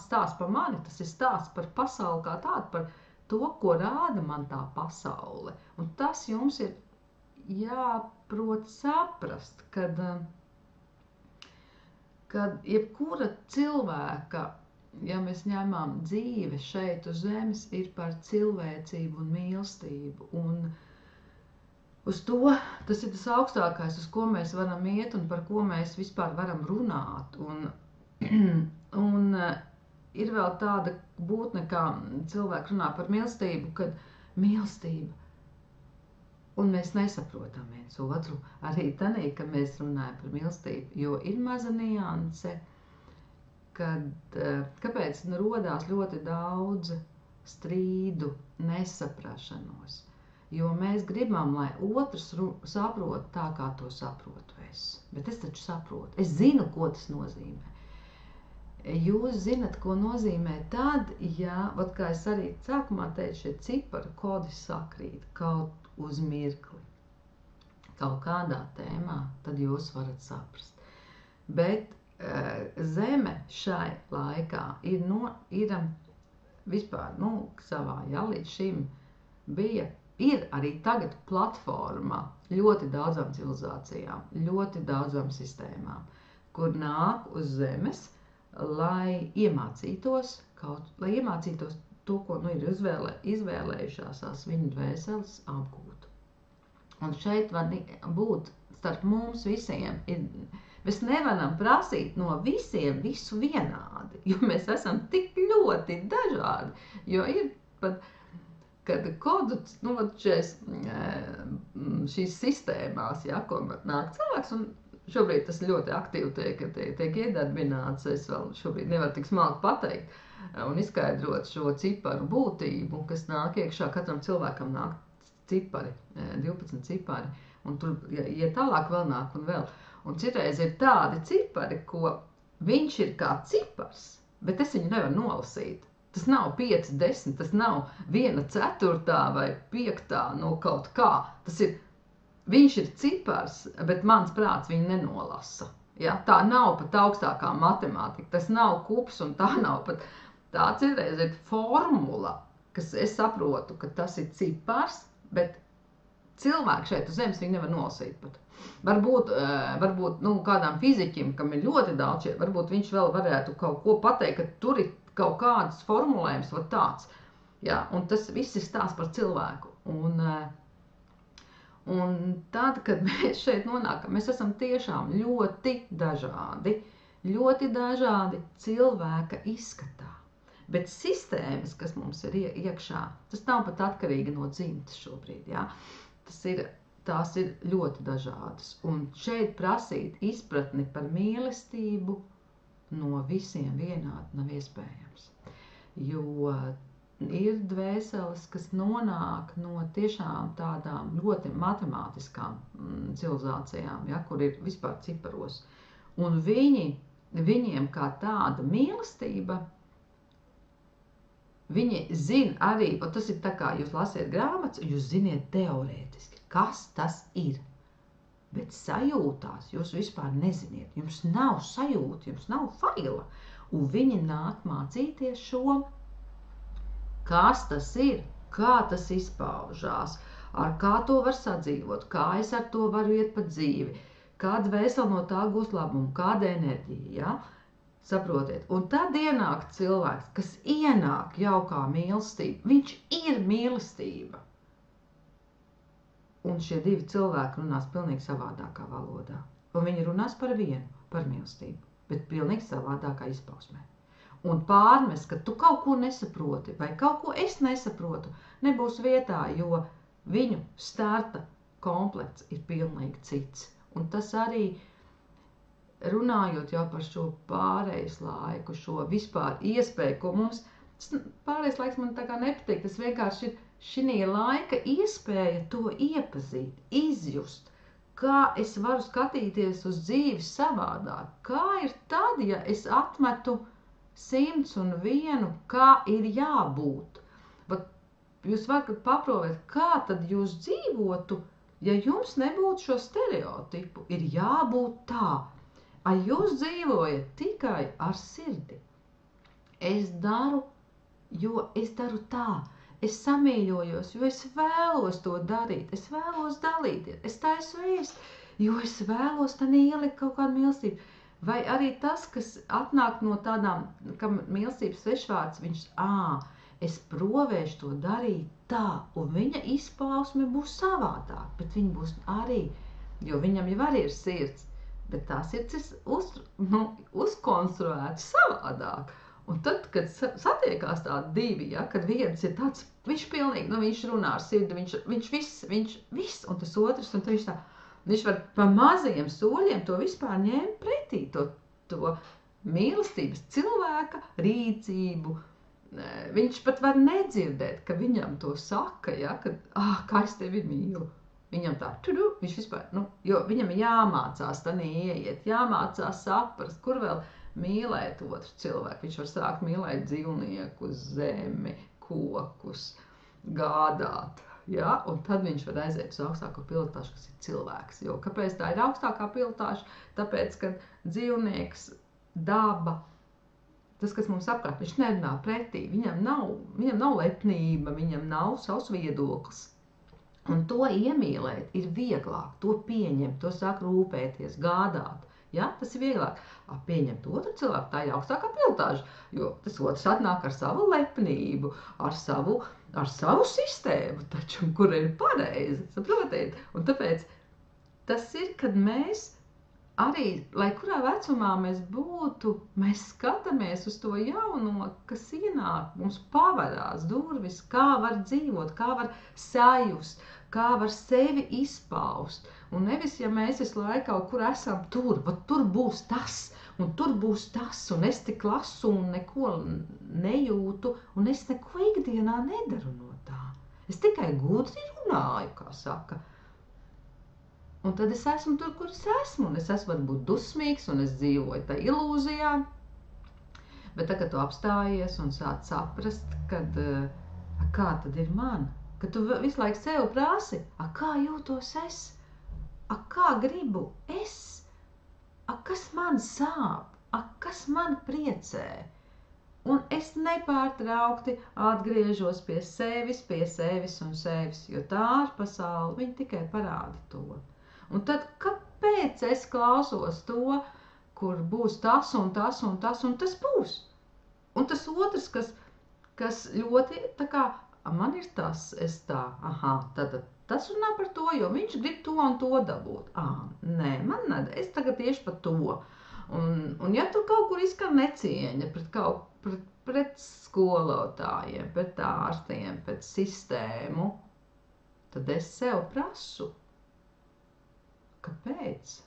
stāsts par mani, tas ir stāsts par pasauli kā tādu, par to, ko rāda man tā pasaule. Un tas jums ir jāprot saprast, kad jebkura cilvēka, ja mēs ņemam dzīve šeit uz zemes, ir par cilvēcību un mīlestību. Un uz to, tas ir tas augstākais, uz ko mēs varam iet un par ko mēs vispār varam runāt. Un ir vēl tāda būtne, kā cilvēki runā par mīlestību, kad mīlestība, un mēs nesaprotam viens otru arī tanī, ka mēs runājam par mīlestību, jo ir maza nianse, kāpēc rodās ļoti daudz strīdu, nesaprašanos. Jo mēs gribam, lai otrs saprot tā, kā to saprotu es. Bet es taču saprotu. Es zinu, ko tas nozīmē. Jūs zinat, ko nozīmē tad, ja, kā es arī sākumā teicu, šie cipari kodi sakrīt kaut uz mirkli. Kaut kādā tēmā, tad jūs varat saprast. Bet Zeme šai laikā ir vispār, savā, līdz šim ir arī tagad platforma ļoti daudzām civilizācijām, ļoti daudzām sistēmām, kur nāk uz Zemes, lai iemācītos to, ko ir izvēlējušās viņu dvēseles apgūt. Un šeit var būt starp mums visiem mēs nevaram prasīt no visiem visu vienādi, jo mēs esam tik ļoti dažādi, jo ir pat, kad kodu, šīs sistēmās, ko nāk cilvēks, un šobrīd tas ļoti aktīvi tiek iedarbināts, es vēl šobrīd nevaru tik smalki pateikt un izskaidrot šo ciparu būtību, kas nāk iekšā, katram cilvēkam nāk cipari, 12 cipari, un tur, ja tālāk vēl nāk un vēl. Un citreiz ir tādi cipari, ko viņš ir kā cipars, bet es viņu nevaru nolasīt. Tas nav 5, 10, tas nav 1/4 vai 5 no kaut kā. Viņš ir cipars, bet mans prāts viņu nenolasa. Ja? Tā nav pat augstākā matemātika, tas nav kups un tā nav pat. Tā citreiz ir formula, kas es saprotu, ka tas ir cipars, bet cilvēki šeit uz zemes viņu nevar nolasīt pat. Varbūt kādām fiziķim, kam ir ļoti daudz, varbūt viņš vēl varētu kaut ko pateikt, ka tur ir kaut kāds formulējums vai tāds. Ja? Un tas viss ir stāsts par cilvēku. Un tad, kad mēs šeit nonākam, mēs esam tiešām ļoti dažādi cilvēka izskatā. Bet sistēmas, kas mums ir iekšā, tas nav pat atkarīgi no dzimtes šobrīd. Ja? Tās ir ļoti dažādas. Un šeit prasīt izpratni par mīlestību no visiem vienādi nav iespējams. Jo ir dvēseles, kas nonāk no tiešām tādām ļoti matemātiskām civilizācijām, kur ir vispār ciparos. Un viņiem kā tāda mīlestība, viņi zina arī, un tas ir tā kā jūs lasiet grāmatas, jūs ziniet teorētiski, kas tas ir. Bet sajūtās jūs vispār neziniet. Jums nav sajūta, jums nav faila. Un viņi nāk mācīties šo, kas tas ir, kā tas izpaužās, ar kā to var sadzīvot, kā es ar to varu iet pa dzīvi, kāda dvēsele no tā gūs labumu, kāda enerģija, ja? Saprotiet. Un tad ienāk cilvēks, kas ienāk jau kā mīlestība. Viņš ir mīlestība. Un šie divi cilvēki runās pilnīgi savādākā valodā. Un viņi runās par vienu, par mīlestību. bet pilnīgi savādākā izpausmē. Un pārmest, ka tu kaut ko nesaproti vai kaut ko es nesaprotu, nebūs vietā, jo viņu starta komplekts ir pilnīgi cits. Un tas arī, runājot jau par šo pārejas laiku, šo vispār iespēju, ko mums, pārejas laiks man tā kā nepatīk, tas vienkārši ir šī laika iespēja to iepazīt, izjust, kā es varu skatīties uz dzīvi savādāk, kā ir tad, ja es atmetu 101, kā ir jābūt. Bet jūs varat paprovēt, kā tad jūs dzīvotu, ja jums nebūtu šo stereotipu, ir jābūt tā. Ai jūs dzīvojat tikai ar sirdi. Es daru, jo es daru tā. Es samīļojos, jo es vēlos to darīt. Es vēlos dalīties. Es taisu ēst, jo es vēlos tā ielikt kaut kādu mīlestību. Vai arī tas, kas atnāk no tādām, kam mīlestības svešvārds, viņš, es provēšu to darīt tā, un viņa izpausme būs savādāk, bet viņa būs arī, jo viņam jau arī ir sirds, bet tā sirds ir uzkonstruēta savādāk. Un tad, kad satiekās tādi divi, ja, kad viens ir tāds, viņš pilnīgi, viņš runā ar sirdi, viņš viss, un tas otrs, un viņš tā, viņš var pa maziem soļiem to vispār ņemt pretī, to mīlestības cilvēka rīcību. Viņš pat var nedzirdēt, ka viņam to saka, ja, kad, kā es tevi mīlu. Viņam tā, viņš vispār, jo viņam ir jāmācās tā neiet, jāmācās saprast, kur vēl mīlēt otru cilvēku. Viņš var sākt mīlēt dzīvniekus, zemi, kokus, gādāt. Ja? Un tad viņš var aiziet uz augstāko pilotāžu, kas ir cilvēks. Jo kāpēc tā ir augstākā pilotāža? Tāpēc, ka dzīvnieks, daba, tas, kas mums apkārt, viņš nerunā pretī. Viņam nav lepnība, viņam nav savs viedoklis. Un to iemīlēt ir vieglāk, to pieņemt, to sāk rūpēties, gādāt. Ja? Tas ir vieglāk. Pieņemt otru cilvēku, tā ir augstākā pilotāža, jo tas otrs atnāk ar savu lepnību, ar savu sistēmu, taču, kur ir pareizi, saprotiet? Un tāpēc tas ir, kad mēs arī, lai kurā vecumā mēs būtu, mēs skatāmies uz to jauno, kas ienāk, mums pavarās durvis, kā var dzīvot, kā var sajust, kā var sevi izpaust. Un nevis, ja mēs visu laiku kaut kur esam tur būs tas, un tur būs tas, un es tik lasu un neko nejūtu, un es neko ikdienā nedaru no tā. Es tikai gudri runāju, kā saka. Un tad es esmu tur, kur es esmu, un es esmu varbūt dusmīgs, un es dzīvoju tā ilūzijā. Bet tagad tu apstājies un sāc saprast, kad, kā tad ir man? Kad tu visu laiku sev prasi, kā jūtos es? Kā gribu es? Kas man sāp? Kas man priecē? Un es nepārtraukti atgriežos pie sevis un sevis, jo tā ir pasaule, viņa tikai parāda to. Un tad, kāpēc es klausos to, kur būs tas un tas un tas, un tas būs? Un tas otrs, kas ļoti tā kā, man ir tas, es tā, tad tas runā par to, jo viņš grib to un to dabūt. Nē, man ne, es tagad tieši par to. Un ja tu kaut kur izskan necieņa pret skolotājiem, pret ārstiem, pret sistēmu, tad es sev prasu, kāpēc?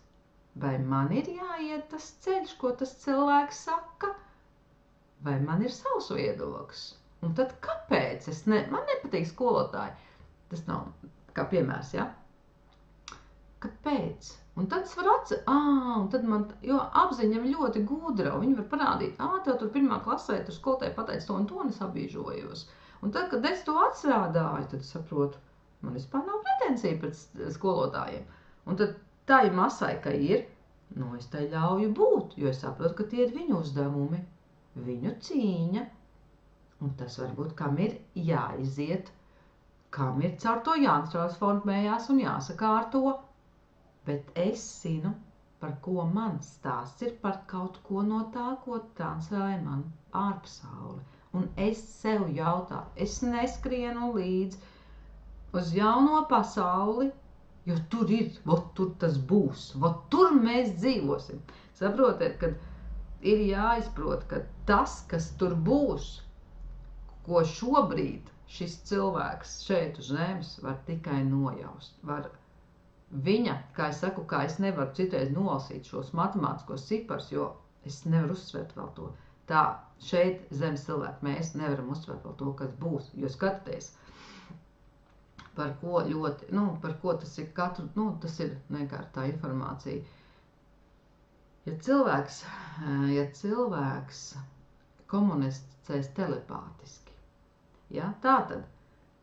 Vai man ir jāiet tas ceļš, ko tas cilvēks saka, vai man ir savs viedoklis? Un tad kāpēc? Man nepatīk skolotāji. Tas nav kā piemērs, ja? Kāpēc? Un tad es varu un tad jo apziņa ir ļoti gudra, un viņi var parādīt, tev tur pirmā klasē, tur skolotāji pateica to un to, un es apbīžojos. Un tad, kad es to atstrādāju, tad saprotu, man vispār nav pretensija pret skolotājiem. Un tad tai masai, ka ir, es tai ļauju būt, jo es saprotu, ka tie ir viņu uzdevumi, viņu cīņa, un tas varbūt, kam ir jāiziet, kam ir caur to jātransformējās un jāsakārto, bet es zinu, par ko man stāsts ir par kaut ko no tā, ko transferēja man ārpasaule. Un es sev jautāju, es neskrienu līdz uz jauno pasauli, jo tur ir, tur tas būs, tur mēs dzīvosim. Saprotiet, kad ir jāizprot, ka tas, kas tur būs, ko šobrīd šis cilvēks šeit uz zemes var tikai nojaust. Viņa, kā es saku, kā es nevaru citreiz nolasīt šos matemātiskos ciparus, jo es nevaru uzsvērt vēl to. Tā, šeit zemes cilvēki mēs nevaram uzsvērt vēl to, kas būs, jo skatoties, par ko ļoti, par ko tas ir katru, tas ir vienkārši tā informācija. Ja cilvēks komunicēs telepātiski, ja, tātad,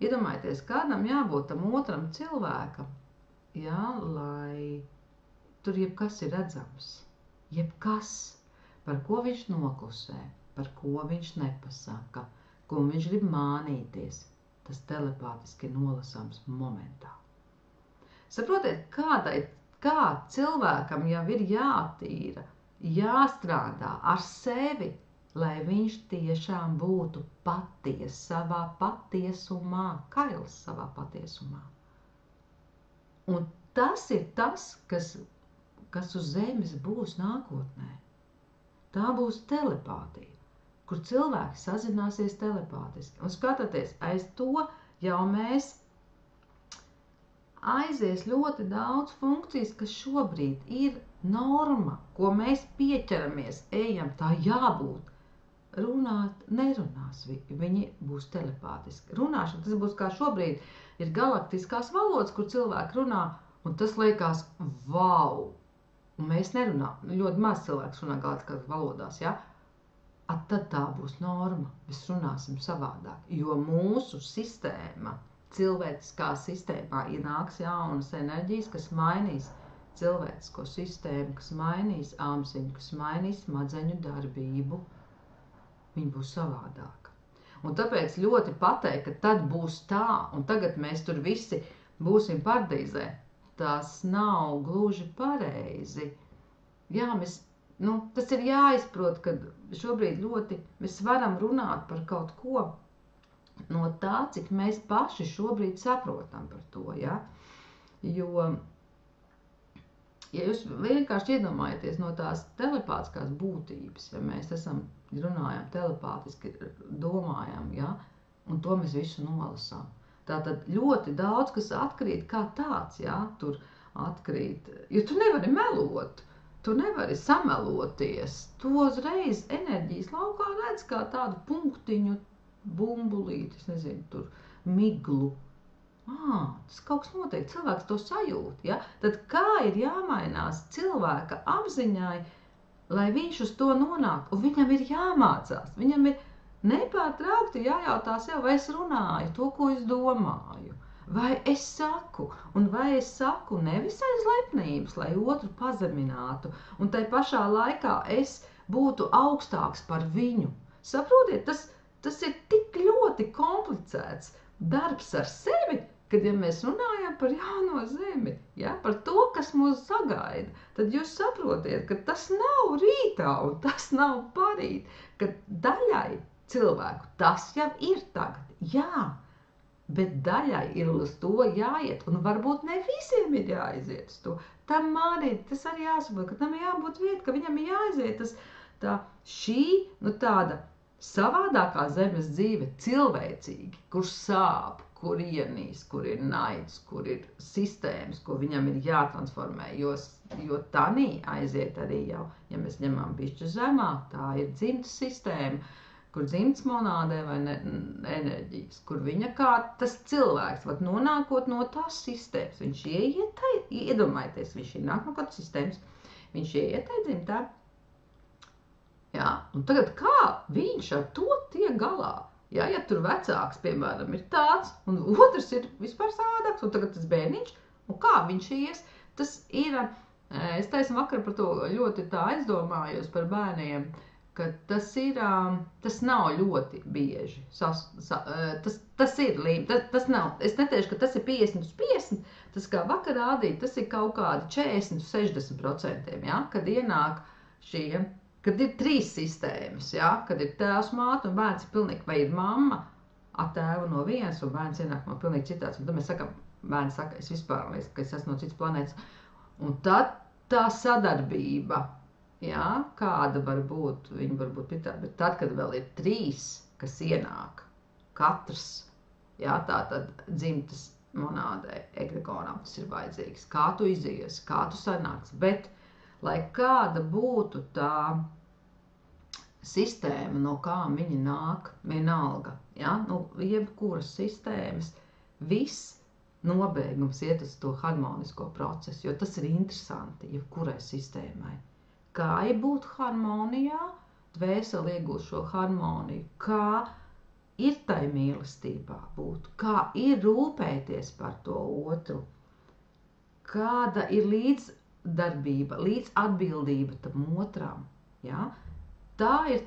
iedomājieties, kādam jābūt tam otram cilvēkam, ja, lai tur jebkas ir redzams, jebkas, par ko viņš noklusē, par ko viņš nepasaka, ko viņš grib mānīties, tas telepātiski nolasāms momentā. Saprotiet, kā cilvēkam jau ir jātīra, jāstrādā ar sevi, lai viņš tiešām būtu paties savā patiesumā, kails savā patiesumā. Un tas ir tas, kas uz zemes būs nākotnē. Tā būs telepātija, kur cilvēki sazināsies telepātiski. Un skatoties, aiz to jau mēs aizies ļoti daudz funkcijas, kas šobrīd ir norma, ko mēs pieķeramies, ejam, tā jābūt. Runāt nerunās, viņi būs telepātiski. Runāšana, tas būs kā šobrīd ir galaktiskās valodas, kur cilvēki runā, un tas liekas, vau! Un mēs nerunājam, ļoti maz cilvēks runā galaktiskās valodās, ja? Tad tā būs norma, mēs runāsim savādāk, jo mūsu sistēma, cilvēciskā sistēmā ienāks jaunas enerģijas, kas mainīs cilvēcisko sistēmu, kas mainīs āmsiņu, kas mainīs smadzeņu darbību. Viņa būs savādāka. Un tāpēc ļoti pateikt, ka tad būs tā, un tagad mēs tur visi būsim paradīzē, tas nav gluži pareizi. Jā, tas ir jāizprot, ka šobrīd ļoti mēs varam runāt par kaut ko no tā, cik mēs paši šobrīd saprotam par to, ja? Jo, ja jūs vienkārši iedomājaties no tās telepātiskās būtības, ja mēs runājam telepātiski, domājam, ja? Un to mēs visu nolasām. Tātad ļoti daudz, kas atkrīt kā tāds, ja? Tur atkrīt, jo tu nevari melot, tu nevari sameloties, tu uzreiz enerģijas laukā redz kā tādu punktiņu, bumbulīti, es nezinu, tur miglu. Tas kaut kas notiek, cilvēks to sajūt, ja? Tad kā ir jāmainās cilvēka apziņai, lai viņš uz to nonāk, un viņam ir jāmācās, viņam ir nepārtraukti jājautā sev, vai es runāju to, ko es domāju, vai es saku, un vai es saku nevis aiz lepnības, lai otru pazeminātu, un tai pašā laikā es būtu augstāks par viņu. Saprotiet, tas ir tik ļoti komplicēts darbs ar sevi, kad ja mēs runājam par jauno zemi, ja, par to, kas mūs sagaida, tad jūs saprotiet, ka tas nav rītā un tas nav parīt, ka daļai cilvēku tas jau ir tagad, jā, bet daļai ir uz to jāiet, un varbūt ne visiem ir jāiziet uz to. Tam arī, tas arī jāsaprot, ka tam jābūt vieta, ka viņam ir jāiziet tāda savādākā zemes dzīve cilvēcīgi, kur sāp, kur ienīs, kur ir naids, kur ir sistēmas, ko viņam ir jātransformē, jo tanī aiziet arī jau, ja mēs ņemam bišķi zemāk, tā ir dzimtas sistēma, kur dzimtas monādē vai enerģijas, kur viņa kā tas cilvēks, nonākot no tās sistēmas, viņš ieiet, iedomājieties, viņš ienāk no kādas sistēmas, viņš ieiet dzimtā. Jā, un tagad kā viņš ar to tiek galā? Ja tur vecāks, piemēram, ir tāds, un otrs ir vispār savādāks, un tagad tas bērniņš, un kā viņš ies, tas ir, es taisam vakar par to ļoti tā aizdomājos par bērniem, ka tas nav ļoti bieži, tas ir līme, tas nav, es neteikšu, ka tas ir 50/50, tas kā vakar rādīja, tas ir kaut kādi 40–60%, ja, kad ienāk šie, kad ir 3 sistēmas, ja? Kad ir tēvs, māte un bērns ir pilnīgi, vai ir mamma ar tēvu no vienas un bērns ienāk no pilnīgi citāds. Un tad mēs sakam, bērns saka, es vispār liekas, ka es esmu no citas planētas. Un tad tā sadarbība jā, kāda var būt, viņa var būt pitā, bet tad, kad vēl ir 3, kas ienāk, katrs, jā, tātad dzimtas monādē, egregonam tas ir vajadzīgs, kā tu izies, kā tu sanāks, bet, lai kāda būtu tā sistēma, no kām viņi nāk, vienalga, ja? Jebkuras sistēmas, viss nobeigums iet uz to harmonisko procesu, jo tas ir interesanti, jebkurai sistēmai. Kā ir būt harmonijā, dvēseli iegūst šo harmoniju, kā ir tai mīlestībā būt, kā ir rūpēties par to otru, kāda ir līdzdarbība, līdzatbildība tam otram, ja? Tā ir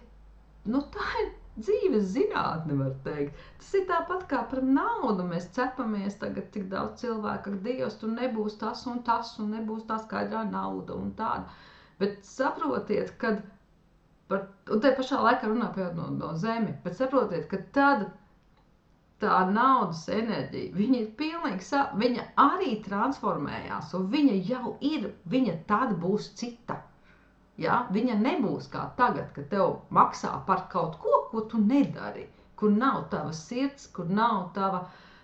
dzīves zinātne, var teikt. Tas ir tāpat kā par naudu. Mēs cepamies tagad tik daudz cilvēku, ka Dievs, tur nebūs tas, un nebūs tā skaidrā nauda un tāda. Bet saprotiet, kad, un te pašā laikā runājot no zemi, bet saprotiet, ka tad tā naudas enerģija, viņa ir pilnīgi, viņa arī transformējās, un viņa jau ir, viņa tad būs cita. Ja? Viņa nebūs kā tagad, kad tev maksā par kaut ko, ko tu nedari, kur nav tava sirds, kur nav tava,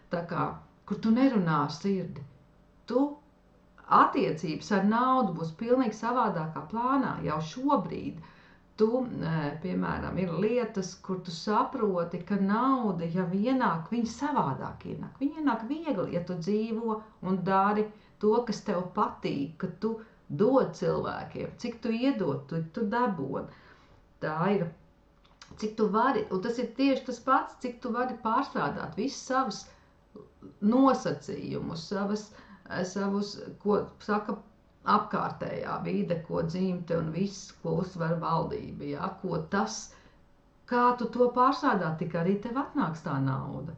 kur tu nerunā ar sirdi. Tu attiecības ar naudu būs pilnīgi savādākā plānā jau šobrīd. Tu, piemēram, ir lietas, kur tu saproti, ka nauda jau ienāk, viņa savādāk ienāk. Viņa ienāk viegli, ja tu dzīvo un dari to, kas tev patīk, ka tu dod cilvēkiem, cik tu iedod, tu daboni. Tā ir, cik tu vari, un tas ir tieši tas pats, cik tu vari pārstrādāt visus savus nosacījumus, savus, ko saka apkārtējā vide, ko dzimte un viss, ko uzsver valdība, ja? Ko tas, kā tu to pārstrādā, tik arī tev atnāks tā nauda.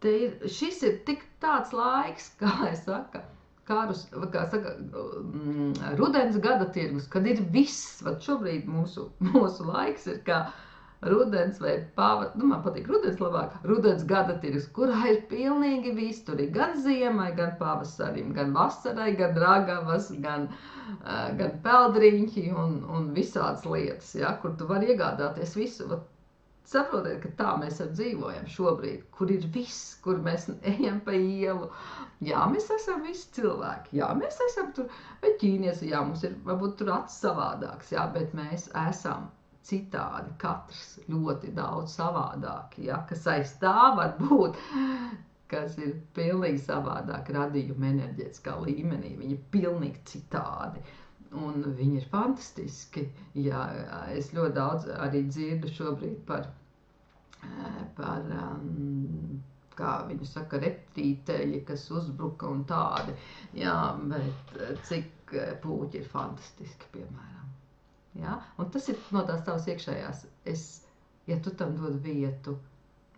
Šis ir tik tāds laiks, kā lai saka, kā saka, rudens gada tirgus, kad ir viss, šobrīd mūsu laiks ir kā rudens vai man patīk rudens labāk, rudens gada tirgus, kurā ir pilnīgi viss, tur ir gan ziemai, gan pavasarim, gan vasarai, gan ragavas, gan peldriņķi un visādas lietas, ja, kur tu vari iegādāties visu. Saprotiet, ka tā mēs dzīvojam šobrīd, kur ir viss, kur mēs ejam pa ielu. Jā, mēs esam visi cilvēki, jā, mēs esam tur, bet ķīniesi, jā, mums ir varbūt tur acis savādāks, jā, bet mēs esam citādi, katrs ļoti daudz savādāki, ja, kas aiz tā var būt, kas ir pilnīgi savādāk radījuma enerģētiskā līmenī, viņi ir pilnīgi citādi. Un viņi ir fantastiski. Jā, es ļoti daudz arī dzirdu šobrīd par kā viņi saka, reptīteļi, kas uzbruka un tādi. Jā, bet cik pūķi ir fantastiski, piemēram. Jā? Un tas ir no tās tavas iekšējās. Ja tu tam dod vietu,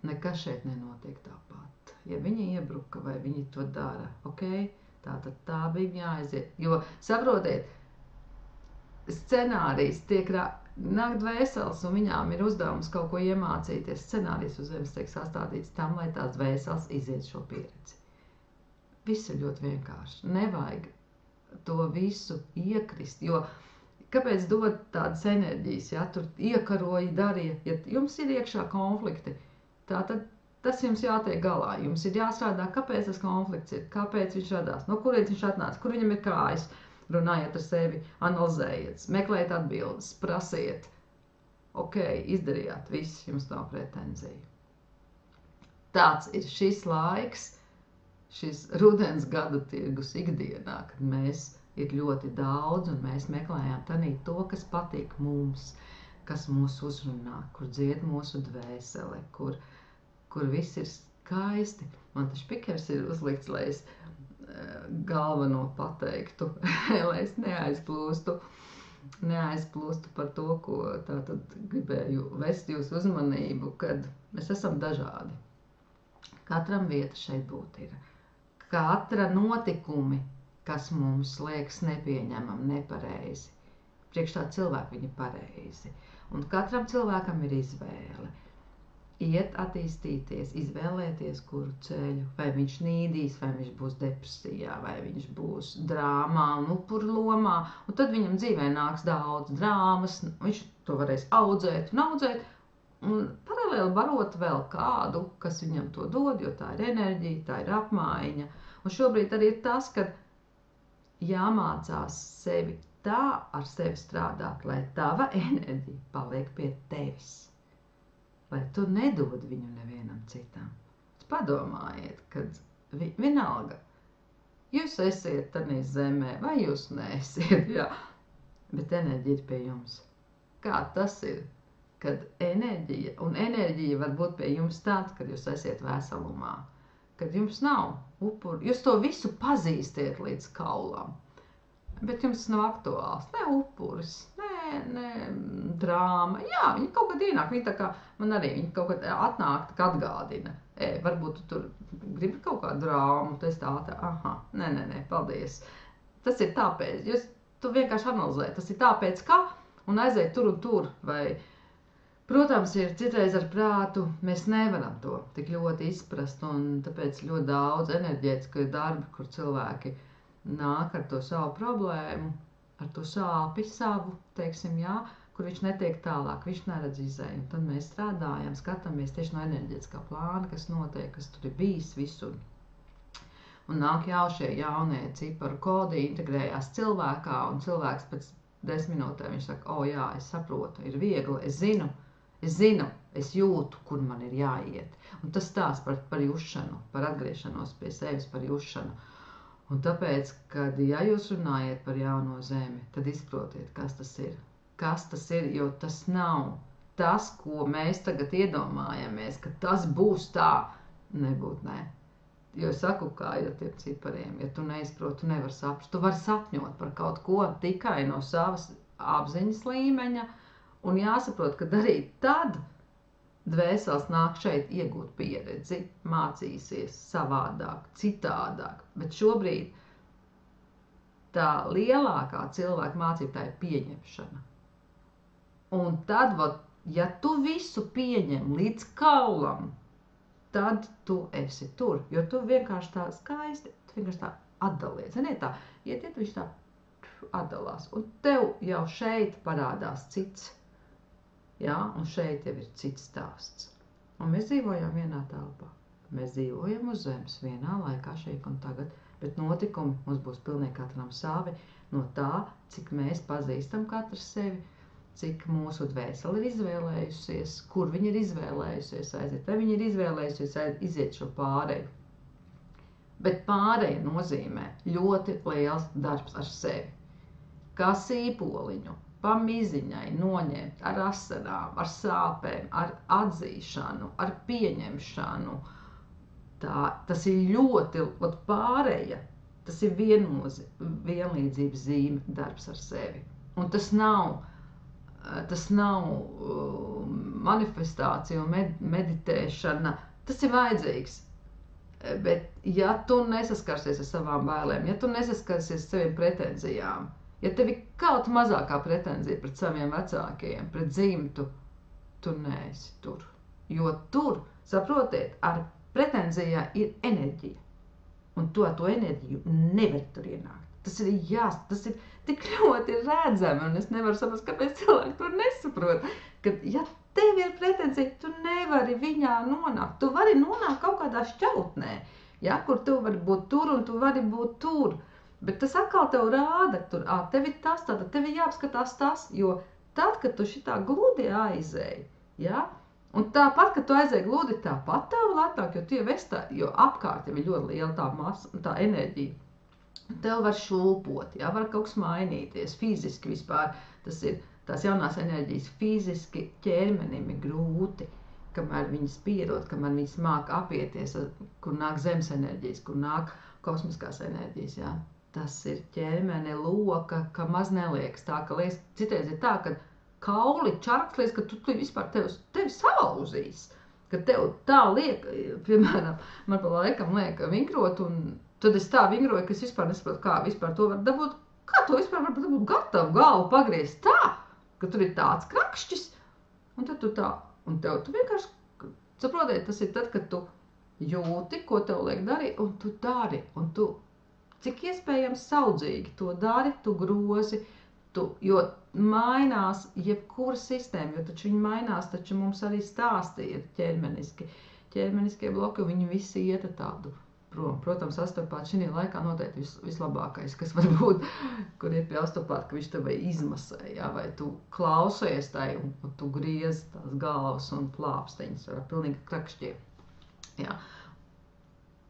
nekas šeit nenotiek tāpat. Ja viņi iebruka vai viņi to dara, ok, tātad tā bija jāaiziet. Jo, saprotiet, scenārijs tiek nāk dvēseles un viņām ir uzdevums kaut ko iemācīties. Scenārijs uz zemes tiek sastādīts tam, lai tās dvēseles iziet šo pieredzi. Viss ir ļoti vienkārši. Nevajag to visu iekrist, jo kāpēc dod tādas enerģijas, ja tur iekaroji, darīja, ja jums ir iekšā konflikti, tātad tas jums jātiek galā, jums ir jāstrādā, kāpēc tas konflikts ir, kāpēc viņš radās, no kurienes viņš atnāca, kur viņam ir kājas. Runājiet ar sevi, analizējiet, meklējiet atbildes, prasiet. Ok, izdarījāt, viss, jums nav pretenziju. Tāds ir šis laiks, šis rudens gada tirgus ikdienā, kad mēs ir ļoti daudz un mēs meklējām tanī to, kas patīk mums, kas mūs uzrunā, kur dzied mūsu dvēsele, kur viss ir skaisti. Man tas špikers ir uzlikts, lai es galveno pateiktu, lai es neaizplūstu par to, ko tātad gribēju vest jūsu uzmanību, kad mēs esam dažādi. Katram vieta šeit būt ir. Katra notikumi, kas mums liekas nepieņemam, nepareizi. Priekš tā cilvēku viņi pareizi. Un katram cilvēkam ir izvēle. iet attīstīties, izvēlēties kuru ceļu, vai viņš nīdīs, vai viņš būs depresijā, vai viņš būs drāmā un upuru lomā, un tad viņam dzīvē nāks daudz drāmas, viņš to varēs audzēt un audzēt, un paralēli barot vēl kādu, kas viņam to dod, jo tā ir enerģija, tā ir apmaiņa, un šobrīd arī ir tas, ka jāmācās sevi tā ar sevi strādāt, lai tava enerģija paliek pie tevis. Lai tu nedod viņu nevienam citam. Padomājiet, kad vienalga, jūs esiet tādā zemē, vai jūs neesiet, jā, bet enerģija ir pie jums. Kā tas ir, kad enerģija var būt pie jums tāds, kad jūs esiet veselumā, kad jums nav upuri, jūs to visu pazīstiet līdz kaulam, bet jums tas nav aktuāls, ne upuris, ne drāma. Jā, viņi kaut kad ienāk, viņi tā kā, man arī viņi kaut kad atnāk, tā atgādina. Varbūt tu tur gribi kaut kādu drāmu, tu esi tā, aha, nē, paldies. Tas ir tāpēc, tu vienkārši analizē, tas ir tāpēc, ka, un aiziet tur un tur, vai, protams, ir citreiz ar prātu, mēs nevaram to tik ļoti izprast, un tāpēc ļoti daudz enerģētisku darbi, kur cilvēki nāk ar to savu problēmu, ar to sāpi savu, teiksim, jā, kur viņš netiek tālāk, viņš neredz izēju. Un tad mēs strādājam, skatāmies tieši no enerģētiskā plāna, kas notiek, kas tur ir bijis visur. Un nāk jau šie jaunie ciparu kodi, integrējās cilvēkā, un cilvēks pēc 10 minūtēm viņš saka, jā, es saprotu, ir viegli, es zinu, es jūtu, kur man ir jāiet. Un tas stāsts par jušanu, par atgriešanos pie sevis, par jušanu. Un tāpēc, kad ja jūs runājat par jauno zemi, tad izprotiet, kas tas ir. Kas tas ir, jo tas nav tas, ko mēs tagad iedomājamies, ka tas būs tā, nebūt nē. Jo es saku, kā ir tiem cipariem, ja tu neizproti, tu nevar saprast. Tu vari sapņot par kaut ko tikai no savas apziņas līmeņa, un jāsaprot, ka arī tad dvēseles nāk šeit iegūt pieredzi, mācīsies savādāk, citādāk, bet šobrīd tā lielākā cilvēka mācība tā ir pieņemšana. Un tad, ja tu visu pieņem līdz kaulam, tad tu esi tur, jo tu vienkārši tā skaisti, tu vienkārši tā atdalies. Ziniet tā, iet, viņš tā atdalās, un tev jau šeit parādās cits. Jā, un šeit jau ir cits stāsts. Un mēs dzīvojam vienā telpā. Mēs dzīvojam uz zemes vienā laikā šeit un tagad, bet notikumi mums būs pilnīgi katram savi no tā, cik mēs pazīstam katru sevi, cik mūsu dvēseli ir izvēlējusies, kur viņi ir izvēlējusies aiziet, vai viņi ir izvēlējusies iziet šo pāreju. Bet pāreja nozīmē ļoti liels darbs ar sevi. Kā sīpoliņu. Pa miziņai noņemt ar asarām, ar sāpēm, ar atzīšanu, ar pieņemšanu. Tas ir ļoti pārēja, tas ir vienlīdzības zīme darbs ar sevi. Un tas nav manifestācija un meditēšana, tas ir vajadzīgs. Bet ja tu nesaskarsies ar savām bailēm, ja tu nesaskarsies ar saviem pretenzijām, ja tev ir kaut mazākā pretenzija pret saviem vecākiem, pret dzimtu, tu neesi tur. Jo tur, saprotiet, ar pretenzijā ir enerģija. Un tu ar to enerģiju nevari tur ienākt. Tas ir tik ļoti redzami, un es nevaru saprast, kāpēc cilvēki to nesaprot. Kad, ja tev ir pretenzija, tu nevari viņā nonākt. Tu vari nonākt kaut kādā šķautnē, ja, kur tu vari būt tur un tu vari būt tur. Bet tas atkal tev rāda, ka tev ir tas, tātad tev ir jāapskatās tas, jo tad, kad tu šitā gludi aizēji, ja, un tāpat, kad tu aizēji gludi, tāpat tev latāk, jo tu jau esi tā, jo apkārt jau ir ļoti liela tā masa, tā enerģija. Tev var šūpot, ja, var kaut kas mainīties, fiziski vispār, tas ir tās jaunās enerģijas, fiziski ķermenim ir grūti, kamēr viņas pierod, kamēr viņas māk apieties, kur nāk zemes enerģijas, kur nāk kosmiskās enerģijas, ja. Tas ir ķermene loka, ka maz neliekas tā, ka liekas, citreiz ir tā, ka kauli čarks liekas, ka tu vispār tevi salauzīs, ka tev tā liek, piemēram, man pa laikam liek vingrot, un tad es tā vingroju, ka es vispār nesaprotu, kā vispār to var dabūt, kā to vispār var dabūt gatavu galvu pagriezt tā, ka tur ir tāds krakšķis, un tad tu tā, un tev tu vienkārši Saprotiet, tas ir tad, kad tu jūti, ko tev liek darīt, un tu dari, un tu cik iespējams saudzīgi to dari, tu grozi, jo mainās jebkura sistēma, jo taču viņi mainās, taču mums arī stāsti ir ķermeniskie bloki, un viņi visi iet tādu prom. Protams, osteopāts šī laikā noteikti vislabākais, kas var būt, kur ir pie osteopāta, ka viņš tev izmasē, ja, vai tu klausies tai, un tu griez tās galvas un plāpsteņas ar pilnīgi krakšķiem. Ja.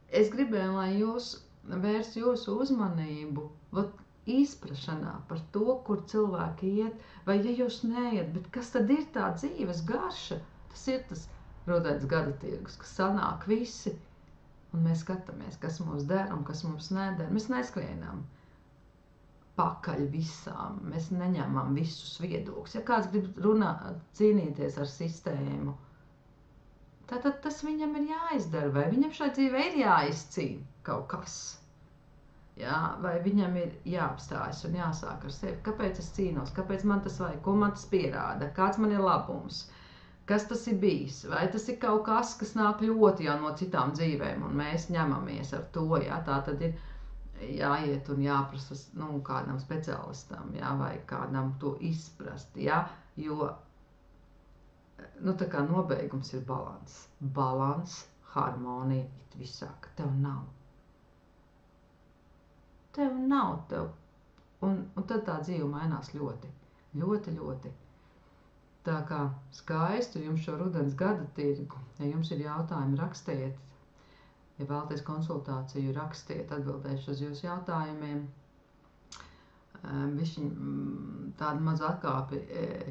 Es gribēju, lai jūs vērs jūsu uzmanību izprašanā par to, kur cilvēki iet, vai ja jūs neiet, bet kas tad ir tā dzīves garša? Tas ir tas rodēts gada tirgus, kas sanāk visi, un mēs skatāmies, kas mums der un kas mums neder. Mēs neskrienam pakaļ visām, mēs neņemam visus viedokļus. Ja kāds grib cīnīties ar sistēmu, tad tas viņam ir jāizdara, vai viņam šai dzīvē ir jāizcīna kaut kas. Jā, vai viņam ir jāapstājas un jāsāk ar sevi, kāpēc es cīnos, kāpēc man tas vajag, ko man tas pierāda, kāds man ir labums, kas tas ir bijis, vai tas ir kaut kas, kas nāk ļoti jau no citām dzīvēm, un mēs ņemamies ar to, jā, tā tad ir jāiet un jāprasa kādam speciālistam, jā, vai kādam to izprast, jā, jo, tā kā nobeigums ir balans, harmonija, it visā, ka tev nav. Un tad tā dzīve mainās ļoti. Tā kā skaistu jums šo rudens gada tirgu. Ja jums ir jautājumi, rakstiet. Ja vēlaties konsultāciju, rakstiet, atbildēšu uz jūsu jautājumiem. Tāda maza atkāpi.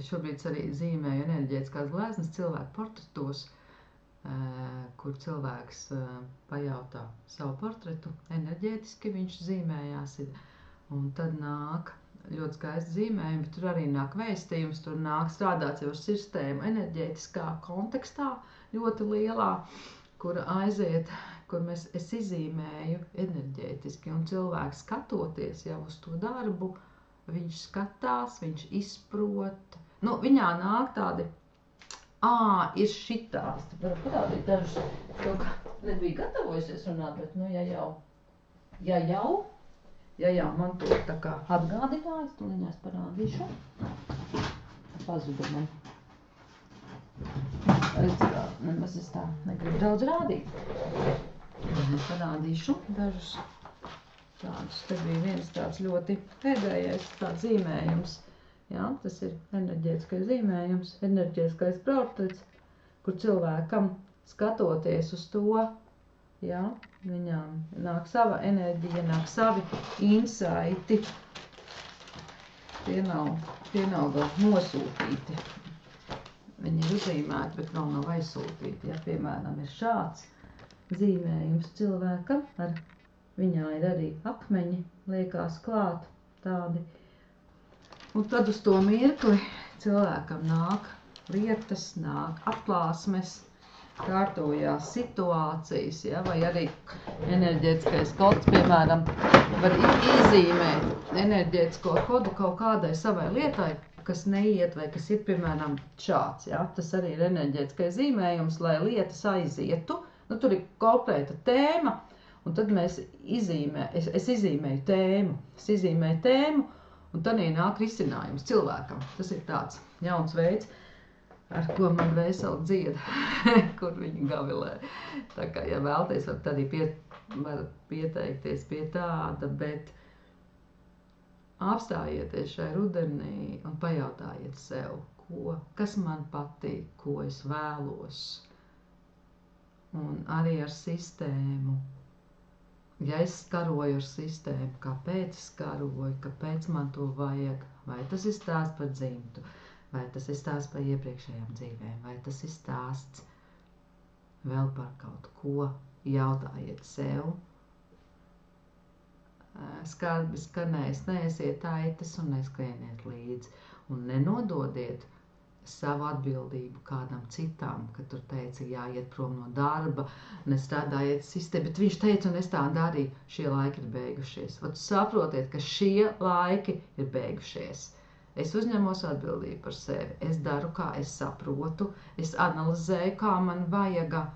Šobrīd arī zīmēju enerģētiskās gleznas cilvēku portretos, kur cilvēks pajautā savu portretu, enerģētiski viņš zīmējās, un tad nāk ļoti skaisti zīmējumi, bet tur arī nāk vēstījums, tur nāk strādāts jau ar sistēmu enerģētiskā kontekstā ļoti lielā, kur aiziet, kur es izīmēju enerģētiski, un cilvēks skatoties jau uz to darbu, viņš skatās, viņš izprot, viņā nāk tādi, ir šitās. Tu varu parādīt dažus, kaut kā nebija gatavojusies runāt, bet, ja jau man to tā kā atgādinājis, to viņās parādīšu. Pazuda man. Nemaz es tā negribu daudz rādīt. Parādīšu dažus tādus. Te bija viens tāds ļoti pēdējais tāds zīmējums. Jā, tas ir enerģētiskais zīmējums, enerģētiskais portrets, kur cilvēkam skatoties uz to, jā, viņām nāk sava enerģija, nāk savi insaiti. Tie nav vēl nosūtīti. Viņi ir uzzīmēti, bet vēl nav aizsūtīti. Ja, piemēram, ir šāds zīmējums cilvēkam, viņā ir arī akmeņi, liekās klāt tādi. Un tad uz to mirkli cilvēkam nāk lietas, nāk atklāsmes, kārtojās situācijas, ja, vai arī enerģētiskais kods, piemēram, var izīmēt enerģētisko kodu kaut kādai savai lietai, kas neiet vai kas ir, piemēram, šāds. Ja. Tas arī ir enerģētiskais zīmējums, lai lietas aizietu. Tur ir konkrēta tēma, un tad es izīmēju tēmu, un tad nāk risinājums cilvēkam. Tas ir tāds jauns veids, ar ko man vēseli dzieda, kur viņi gavilē. Tā kā, ja vēlties, varat arī pieteikties pie tāda, bet apstājieties šai rudenī un pajautājiet sev, kas man patīk, ko es vēlos. Un arī ar sistēmu. Ja es karoju ar sistēmu, kāpēc es karoju, kāpēc man to vajag, vai tas ir stāsts par dzimtu, vai tas ir stāsts par iepriekšējām dzīvēm, vai tas ir stāsts vēl par kaut ko, jautājiet sev. Skarbi skanēs, neesiet aitas un neskrieniet līdzi, un nenododiet savu atbildību kādam citam, kad tur teica, jāiet prom no darba, nestrādājiet sistēmu, bet viņš teica, un es tā darīju, šie laiki ir beigušies. Vat saprotiet, ka šie laiki ir beigušies. Es uzņemos atbildību par sevi. Es daru, kā es saprotu. Es analizēju, kā man vajaga.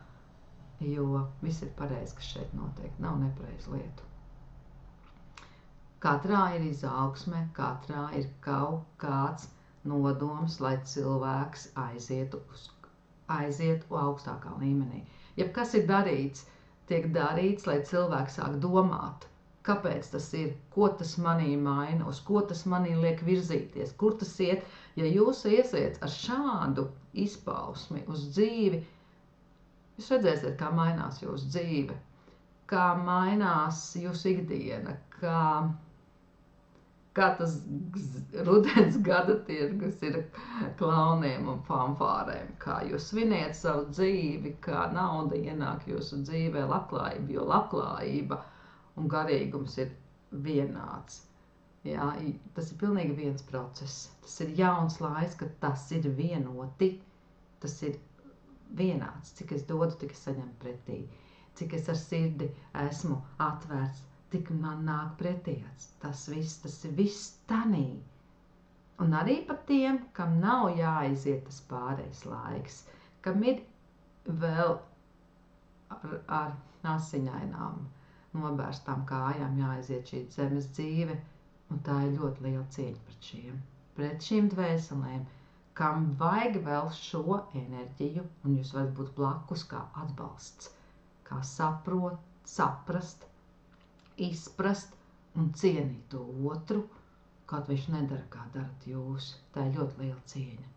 Jo viss ir pareizi, kas šeit notiek. Nav nepareizu lietu. Katrā ir izaugsme, katrā ir kaut kāds nodoms, lai cilvēks aizietu augstākā līmenī. Jebkas ir darīts, tiek darīts, lai cilvēks sāk domāt, kāpēc tas ir, ko tas manī maina, uz ko tas manī liek virzīties, kur tas iet. Ja jūs iesiet ar šādu izpausmi uz dzīvi, jūs redzēsiet, kā mainās jūsu dzīve, kā mainās jūsu ikdiena, kā tas rudens gada tirgus ir klauniem un fanfārēm, kā jūs sviniet savu dzīvi, kā nauda ienāk jūsu dzīvē, labklājība, jo labklājība un garīgums ir vienāds. Jā, tas ir pilnīgi viens process. Tas ir jauns laiks, kad tas ir vienoti, tas ir vienāds. Cik es dodu, tik es saņemu pretī. Cik es ar sirdi esmu atvērts, tik man nāk pretī. Tas ir viss tanī. Un arī par tiem, kam nav jāaiziet tas pārējais laiks, kam ir vēl ar asiņainām, nobērstām kājām jāaiziet šī zemes dzīve, un tā ir ļoti liela cieņa pret šīm dvēselēm, kam vajag vēl šo enerģiju, un jūs varat būt blakus kā atbalsts, kā saprast, izprast un cienīt to otru, kaut viņš nedara, kā darat jūs. Tā ir ļoti liela cieņa.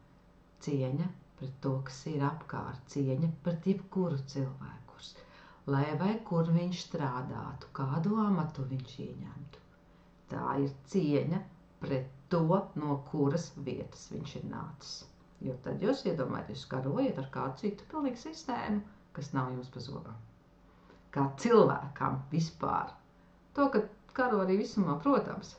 Cieņa pret to, kas ir apkārt, cieņa pret jebkuru cilvēku, lai vai kur viņš strādātu, kādu amatu viņš ieņemtu. Tā ir cieņa pret to, no kuras vietas viņš ir nācis. Jo tad jūs iedomājaties, karojat ar kādu citu pilnīgu sistēmu, kas nav jums pa zobām. Kā cilvēkam vispār. To, ka karo arī visumā, protams.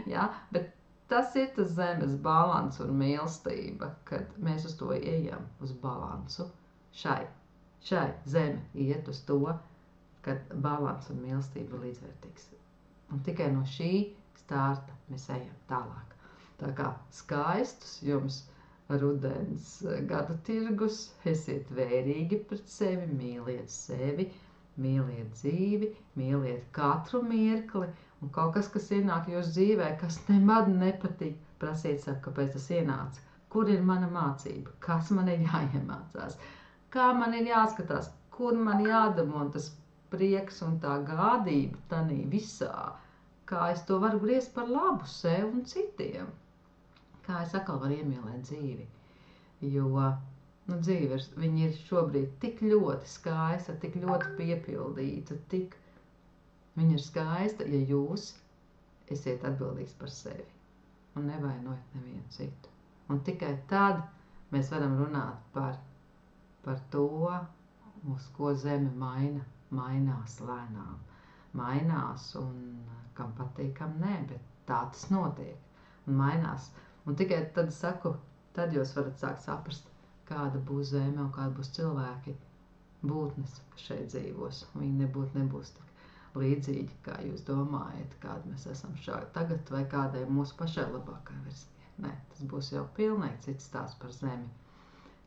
Ja, bet tas ir tas zemes balans un mīlestība, kad mēs uz to ejam, uz balansu. Šai zeme iet uz to, kad balans un mīlestība ir līdzvērtīgs. Un tikai no šī starta mēs ejam tālāk. Tā kā skaistus jums rudens gada tirgus, esiet vērīgi pret sevi, mīliet sevi, mīliet dzīvi, mīliet katru mirkli, un kaut kas ienāk jūsu dzīvē, kas nemad nepatīk, prasiet sev, kāpēc tas ienāca, kur ir mana mācība, kas man ir jāiemācās, kā man ir jāskatās, kur man jādamo tas prieks un tā gādība tanī visā, kā es to varu griezt par labu sev un citiem, kā es atkal varu iemīlēt dzīvi, jo dzīve viņa ir šobrīd tik ļoti skaista, tik ļoti piepildīta, viņa ir skaista, ja jūs esiet atbildīgs par sevi un nevainojat nevienu citu. Un tikai tad mēs varam runāt par to, uz ko zeme mainās lēnām. Mainās un kam patīk, kam nē, bet tā tas notiek un mainās. Un tikai tad saku, tad jūs varat sākt saprast, kāda būs zeme un kāda būs cilvēki, būtnes, kas šeit dzīvos. Viņi nebūs tik līdzīgi, kā jūs domājat, kāda mēs esam tagad vai kādai mūsu pašai labākai versijai. Nē, tas būs jau pilnīgi cits stāsts par zemi,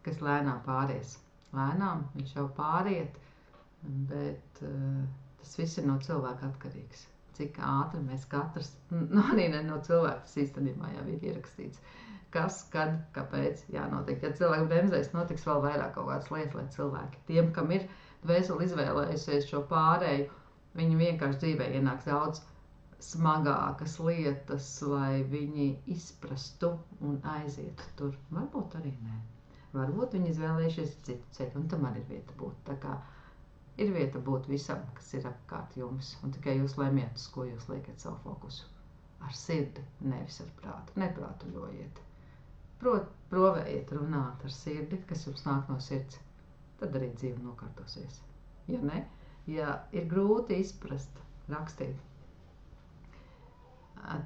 kas lēnām pāries. Lēnām viņš jau pāriet, bet tas viss ir no cilvēka atkarīgs. Cik ātri mēs katrs, arī ne no cilvēka, tas īstenībā jau ir ierakstīts. Kas, kad, kāpēc jānotiek. Ja cilvēki bremzēs, notiks vēl vairāk kaut kādas lietas, lai cilvēki. Tiem, kam ir dvēseli izvēlējusies šo pārēju, viņi vienkārši dzīvē ienāks daudz smagākas lietas, lai viņi izprastu un aizietu tur. Varbūt arī nē. Varbūt viņi izvēlējušies citu ceļu, un tam arī ir vieta būt. Tā kā ir vieta būt visam, kas ir apkārt jums, un tikai jūs lemjat, uz ko jūs liekat savu fokusu. Ar sirdi, nevis ar prātu. Neprātuļojiet. Provējiet runāt ar sirdi, kas jums nāk no sirds, tad arī dzīve nokārtosies. Ja ne, ja ir grūti izprast, rakstīt.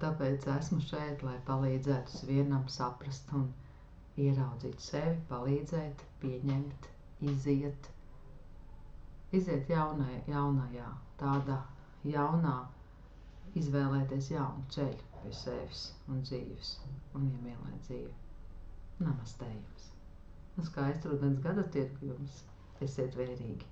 Tāpēc esmu šeit, lai palīdzētu vienam saprast un ieraudzīt sevi, palīdzēt, pieņemt, iziet jaunajā, tādā jaunā, izvēlēties jaunu ceļu. pie sevis un dzīves un iemīlēt dzīvi. Namastē jums! Un skaistu rudens gada tirgu jums! Esiet vērīgi!